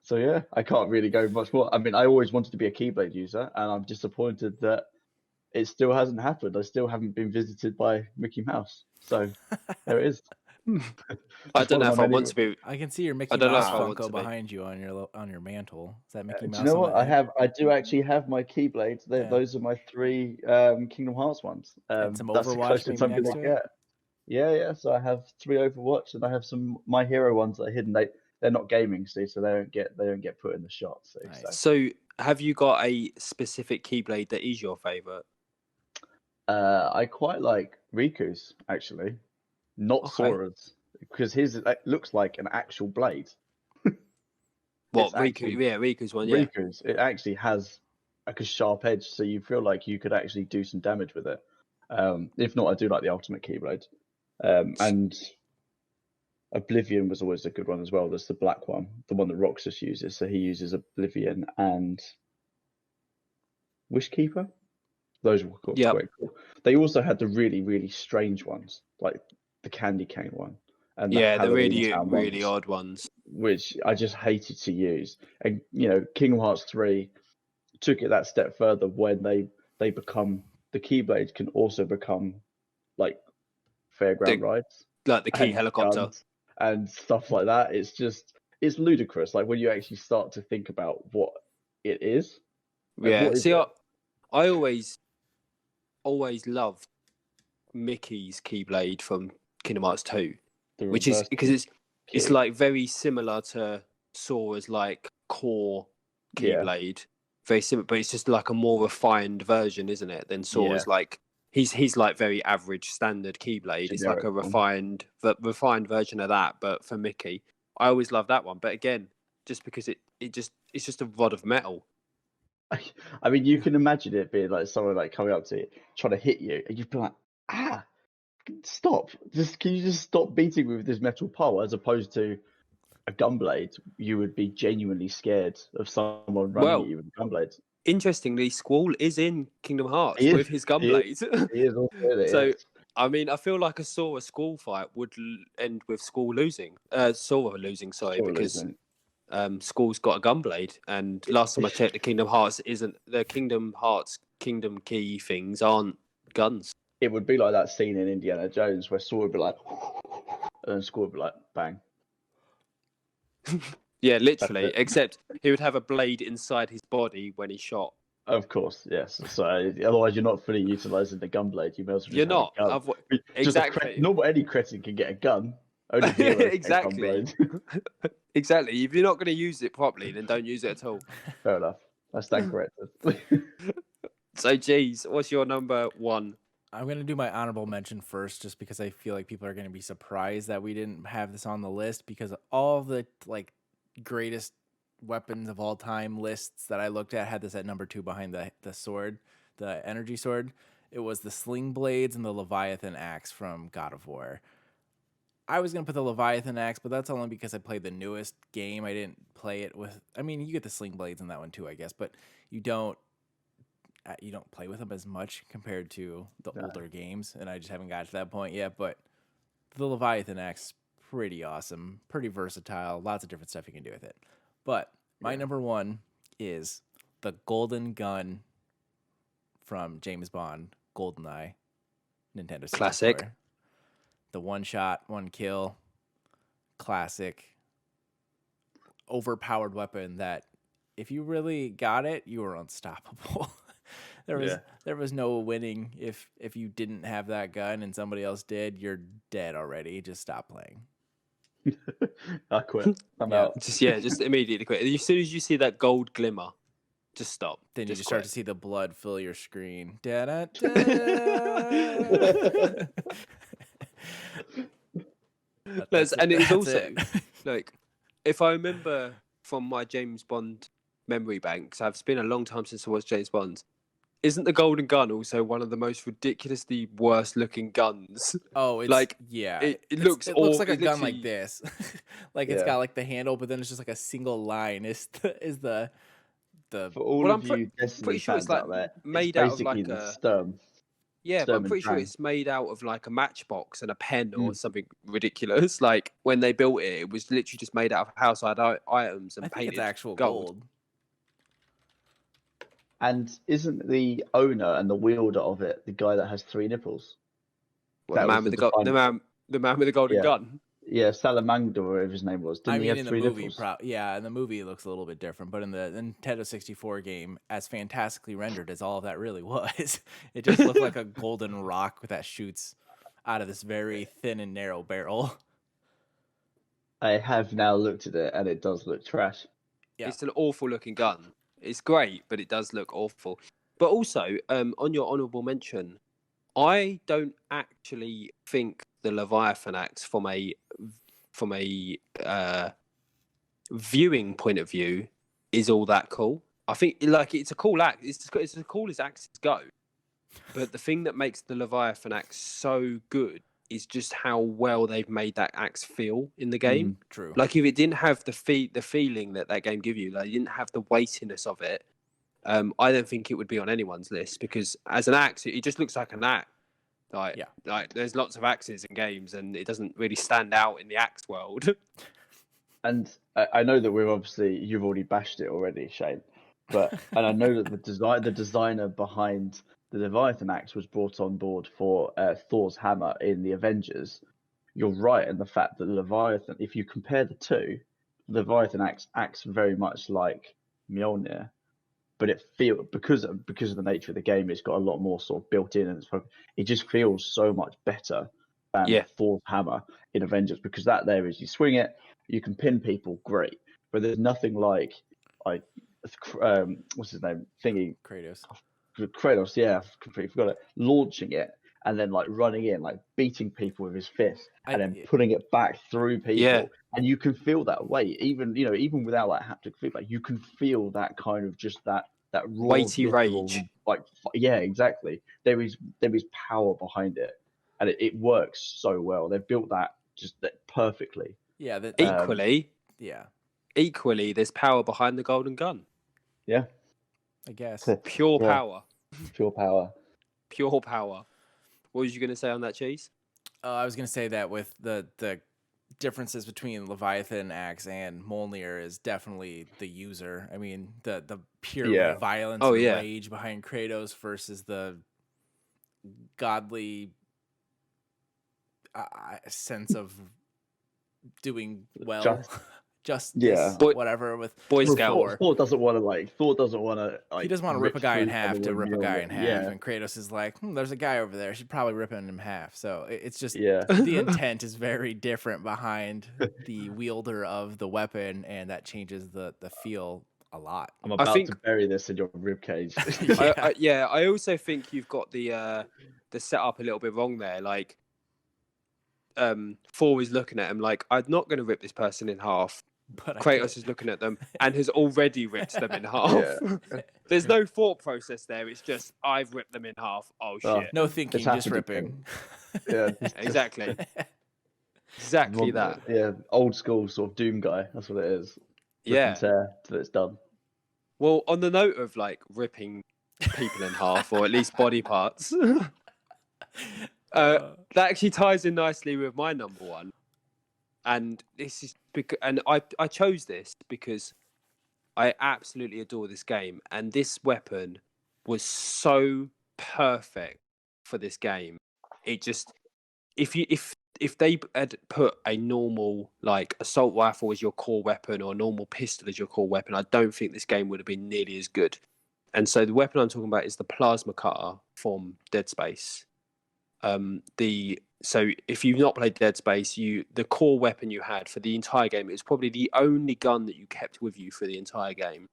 So yeah, I can't really go much more. I mean, I always wanted to be a Keyblade user, and I'm disappointed that it still hasn't happened. I still haven't been visited by Mickey Mouse. So there it is. I don't know if I want to be. I can see your Mickey I don't know Mouse if I want Funko to be. behind you on your mantle. Is that Mickey Mouse? Do you know on what? I do actually have my Keyblades. Yeah. Those are my 3 Kingdom Hearts ones. And some That's the Overwatch closest maybe something next I to it? get. Yeah. So I have 3 Overwatch, and I have some My Hero ones that are hidden. They're not gaming, see, so they don't get put in the shot. See, Nice. So have you got a specific Keyblade that is your favorite? I quite like Riku's actually, not Okay. Sora's, because his looks like an actual blade. What It's actually- Riku? Yeah, Riku's one. Yeah. Riku's, it actually has like a sharp edge, so you feel like you could actually do some damage with it. If not, I do like the Ultimate Keyblade. And Oblivion was always a good one as well. There's the black one, the one that Roxas uses. So he uses Oblivion and Wishkeeper. Those were quite cool. They also had the really, really strange ones, like the Candy Cane one. And Yeah, the Halloween really, Town really ones, odd ones. which I just hated to use. And Kingdom Hearts 3 took it that step further when they become the Keyblade can also become like fairground rides, Like the key and helicopter. guns and stuff like that. It's ludicrous. Like when you actually start to think about what it is. Like, Yeah. what is See, it? I always loved Mickey's Keyblade from Kingdom Hearts 2, The which is reverse because it's key. like very similar to Sora's like core Yeah. Keyblade. Very similar, but it's just like a more refined version, isn't it? Than Sora's like he's like very average standard Keyblade. It's like a refined version of that, but for Mickey. I always love that one, but again, just because it's just a rod of metal. I mean, you can imagine it being like someone like coming up to you, trying to hit you, and you'd be like, stop! Can you just stop beating me with this metal pole? As opposed to a gunblade, you would be genuinely scared of someone running at you with a gunblade. Interestingly, Squall is in Kingdom Hearts with his gunblade. He is also in it. So, yes. I mean, I feel like a Sora Squall fight would end with Squall losing. Sora losing, sorry, Sora because losing. Squall's got a gunblade, and last time I checked, the Kingdom Hearts Kingdom Key things aren't guns. It would be like that scene in Indiana Jones where Sora would be like, and then Squall would be like, bang. Yeah, literally. Except he would have a blade inside his body when he shot. Of course, yes. So otherwise, you're not fully utilizing the gunblade. You may as well just You're not. have a gun. Exactly. Normal any cretin can get a gun. Only heroes Exactly. get a gunblade. Exactly. If you're not going to use it properly, then don't use it at all. Fair enough. I stand corrected. So, geez, what's your number 1? I'm going to do my honorable mention first, just because I feel like people are going to be surprised that we didn't have this on the list, because all of the like greatest weapons of all time lists that I looked at had this at number 2 behind the sword, the energy sword. It was the sling blades and the Leviathan axe from God of War. I was gonna put the Leviathan axe, but that's only because I played the newest game. I didn't play it with. I mean, you get the sling blades in that one too, I guess, but you don't play with them as much compared to the older games, and I just haven't got to that point yet. But the Leviathan axe, pretty awesome, pretty versatile, lots of different stuff you can do with it. But my number one is the golden gun from James Bond, GoldenEye, Nintendo 64. Classic. The one shot, one kill, classic, overpowered weapon that if you really got it, you were unstoppable. There was no winning if you didn't have that gun and somebody else did, you're dead already. Just stop playing. I quit. I'm out. Just immediately quit. As soon as you see that gold glimmer, just stop. Then you just start to see the blood fill your screen. And it's also like, if I remember from my James Bond memory bank, because it's been a long time since I watched James Bond. Isn't the golden gun also one of the most ridiculously worst looking guns? Oh, it's like, yeah. It looks like a gun literally... like this. Like it's got like the handle, but then it's just like a single line. Is the For all of you Destiny pretty sure fans it's like out there, made it's out of basically like the a Sturm. Yeah, but I'm pretty sure it's made out of like a matchbox and a pen or something ridiculous. Like when they built it, it was literally just made out of household items and I think painted it's actual gold. And isn't the owner and the wielder of it the guy that has 3 nipples? What, the man with the man with the golden gun. Yeah, Salamander, or whatever his name was. Didn't he have in 3 the movie, nipples? in the movie it looks a little bit different, but in the Nintendo 64 game, as fantastically rendered as all of that really was, it just looked like a golden rock that shoots out of this very thin and narrow barrel. I have now looked at it, and it does look trash. Yeah. It's an awful looking gun. It's great, but it does look awful. But also, on your honourable mention, I don't actually think the Leviathan axe from a viewing point of view is all that cool. I think like it's a cool axe. It's the coolest axes go. But the thing that makes the Leviathan axe so good is just how well they've made that axe feel in the game. True. Like if it didn't have the feeling that game give you, like it didn't have the weightiness of it, I don't think it would be on anyone's list, because as an axe, it just looks like an axe. Like there's lots of axes in games, and it doesn't really stand out in the axe world. And I know that you've already bashed it already, Shane. And I know that the designer behind the Leviathan axe was brought on board for Thor's hammer in the Avengers. You're right in the fact that the Leviathan, if you compare the two, the Leviathan axe acts very much like Mjolnir, but because of the nature of the game, it's got a lot more sort of built in, and it just feels so much better than Thor's hammer in Avengers, because that there is, you swing it, you can pin people, great, but there's nothing like what's his name, Kratos, yeah, I completely forgot it, launching it and then like running in, like beating people with his fist, and then putting it back through people, and you can feel that weight, even without that haptic feedback, you can feel that kind of just that raw, weighty rage. Like, yeah, exactly. There is power behind it, and it works so well. They've built that perfectly. Yeah. Equally, there's power behind the golden gun. Yeah. I guess. Pure power. Pure power. Pure power. What was you going to say on that, Cheese? I was going to say that with the differences between Leviathan axe and Mjolnir is definitely the user. I mean, the pure violence and rage behind Kratos versus the godly sense of doing well. Justice, whatever, with Boy Scout. Thor doesn't want to he doesn't want to rip a guy in half to rip a guy in half, and Kratos is like, there's a guy over there, should probably rip him in half. So it's just the intent is very different behind the wielder of the weapon, and that changes the feel a lot. I'm about to bury this in your ribcage. I also think you've got the setup a little bit wrong there. Like, Thor is looking at him like, I'm not going to rip this person in half. But Kratos is looking at them and has already ripped them in half. There's no thought process there. It's just, I've ripped them in half. Oh shit! No thinking, just ripping. Exactly. Exactly that. Yeah, old school sort of Doom guy. That's what it is. Rip and Yeah. tear till it's done. Well, on the note of like ripping people in half, or at least body parts, that actually ties in nicely with my number one. And this is because, and I chose this because I absolutely adore this game, and this weapon was so perfect for this game. It just, if they had put a normal like assault rifle as your core weapon or a normal pistol as your core weapon, I don't think this game would have been nearly as good. And so the weapon I'm talking about is the plasma cutter from Dead Space. So if you've not played Dead Space, the core weapon you had for the entire game, it was probably the only gun that you kept with you for the entire game.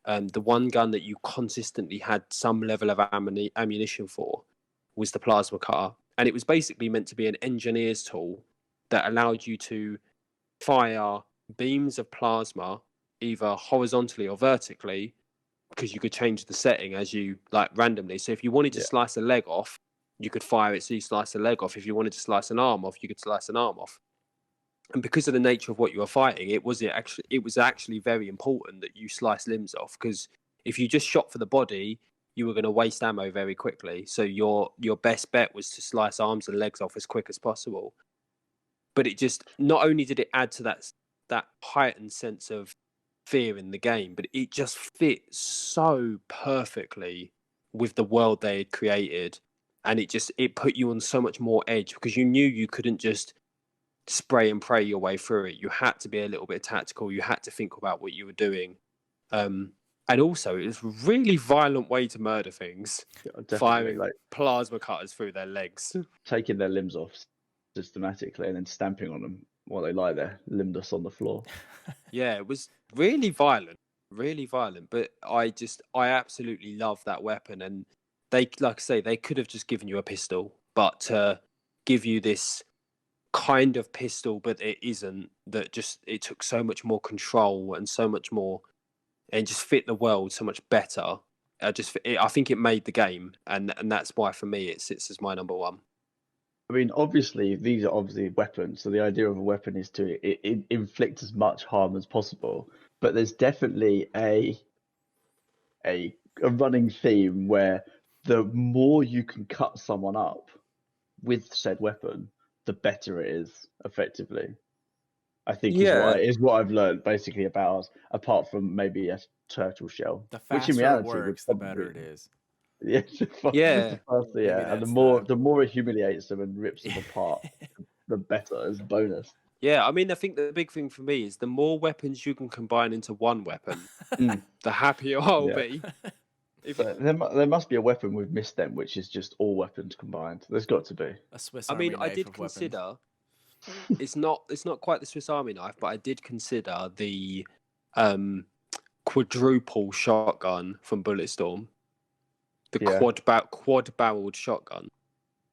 The one gun that you consistently had some level of ammunition for was the plasma cutter, and it was basically meant to be an engineer's tool that allowed you to fire beams of plasma either horizontally or vertically, because you could change the setting as you like randomly. So if you wanted to slice a leg off, you could fire it so you slice a leg off. If you wanted to slice an arm off, you could slice an arm off. And because of the nature of what you were fighting, it was actually very important that you slice limbs off, because if you just shot for the body, you were going to waste ammo very quickly. So your best bet was to slice arms and legs off as quick as possible. But it just, not only did it add to that heightened sense of fear in the game, but it just fit so perfectly with the world they had created. And it put you on so much more edge, because you knew you couldn't just spray and pray your way through it. You had to be a little bit tactical. You had to think about what you were doing. And also, it was a really violent way to murder things. Firing like plasma cutters through their legs. Taking their limbs off systematically and then stamping on them while they lie there, limbless on the floor. Yeah, it was really violent. Really violent. But I absolutely love that weapon. And they, like I say, they could have just given you a pistol, but to give you this kind of pistol, but it isn't, that just, it took so much more control and so much more, and just fit the world so much better. I think it made the game, and that's why for me it sits as my number one. I mean, obviously these are obviously weapons, so the idea of a weapon is to inflict as much harm as possible. But there's definitely a running theme where the more you can cut someone up with said weapon, the better it is, effectively. I think is what I've learned basically about us, apart from maybe a turtle shell. The faster which in reality it works, the better it is. Yeah, yeah. And the more it humiliates them and rips them apart, the better as a bonus. Yeah, I mean, I think the big thing for me is the more weapons you can combine into one weapon, the happier I'll be. So there must be a weapon we've missed then, which is just all weapons combined. There's got to be. A Swiss Army knife. I did consider. It's not quite the Swiss Army knife, but I did consider the quadruple shotgun from Bulletstorm, the quad-barreled shotgun.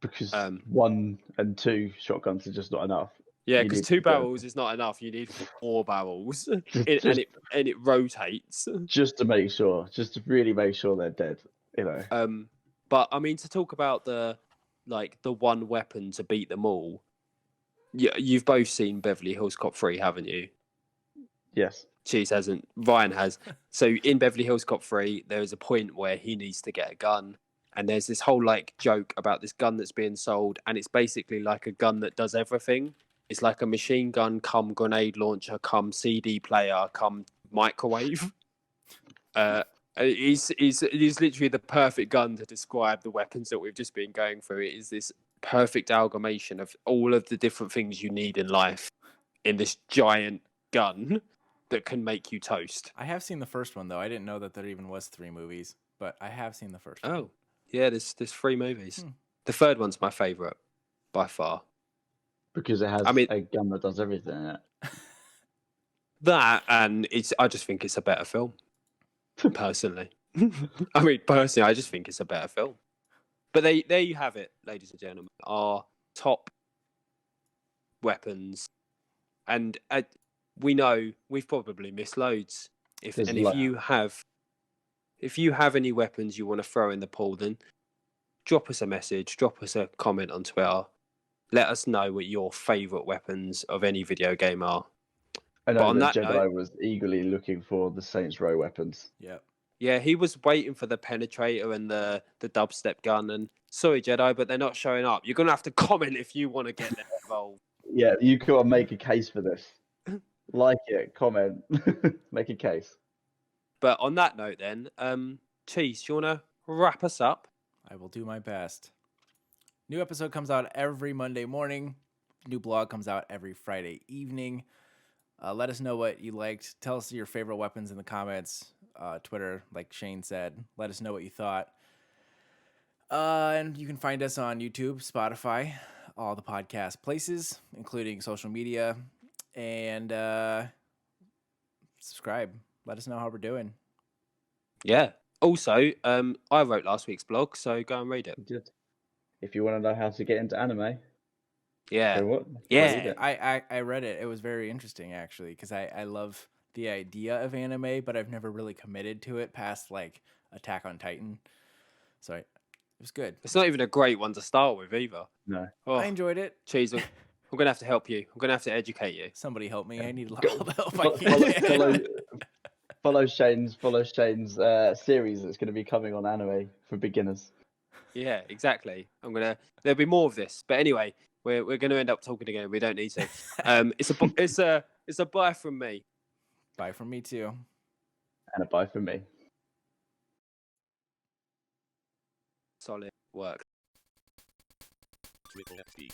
Because 1 and 2 shotguns are just not enough. Yeah, because 2 barrels is not enough. You need 4 barrels, and it rotates. Just to really make sure they're dead, you know. But I mean, to talk about the one weapon to beat them all. You've both seen Beverly Hills Cop 3, haven't you? Yes. Cheese hasn't. Ryan has. So in Beverly Hills Cop 3, there is a point where he needs to get a gun, and there's this whole like joke about this gun that's being sold, and it's basically like a gun that does everything. It's like a machine gun, come grenade launcher, come CD player, come microwave. It is literally the perfect gun to describe the weapons that we've just been going through. It is this perfect amalgamation of all of the different things you need in life in this giant gun that can make you toast. I have seen the first one, though. I didn't know that there even was 3 movies, but I have seen the first one. Oh, yeah, there's 3 movies. The third one's my favourite, by far. Because it has a gun that does everything in it. That, and I just think it's a better film, personally. I just think it's a better film. But there you have it, ladies and gentlemen. Our top weapons. And we know we've probably missed loads. If you have any weapons you want to throw in the pool, then drop us a message, drop us a comment on Twitter. let us know what your favourite weapons of any video game are. I But know on that that Jedi note, was eagerly looking for the Saints Row weapons. Yep. yeah, he was waiting for the penetrator and the dubstep gun. And sorry, Jedi, but they're not showing up. You're gonna have to comment if you want to get them involved. Yeah, you gotta make a case for this. Like it, comment, make a case. But on that note, then, Cheese, do you want to wrap us up? I will do my best. New episode comes out every Monday morning. New blog comes out every Friday evening. Let us know what you liked. Tell us your favorite weapons in the comments. Twitter, like Shane said. Let us know what you thought. And you can find us on YouTube, Spotify, all the podcast places, including social media. And subscribe. Let us know how we're doing. Yeah. Also, I wrote last week's blog, so go and read it. Just, if you want to know how to get into anime, Yeah. then what? Yeah. Read it. I read it. It was very interesting, actually, because I love the idea of anime, but I've never really committed to it past, like, Attack on Titan. So it was good. It's not even a great one to start with either. No. Oh, I enjoyed it. Cheese, I'm going to have to help you. I'm going to have to educate you. Somebody help me. I need a lot Go- of help. Follow, follow Shane's series that's going to be coming on anime for beginners. Yeah, exactly. There'll be more of this. But anyway, we're going to end up talking again. We don't need to. It's a bye from me. Bye from me, too. And a bye from me. Solid work. Triple FB.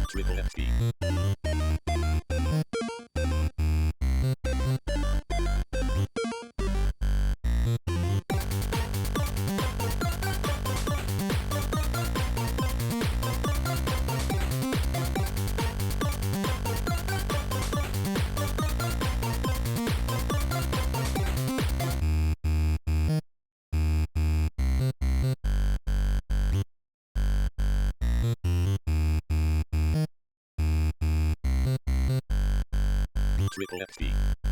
Triple FB. Triple FB.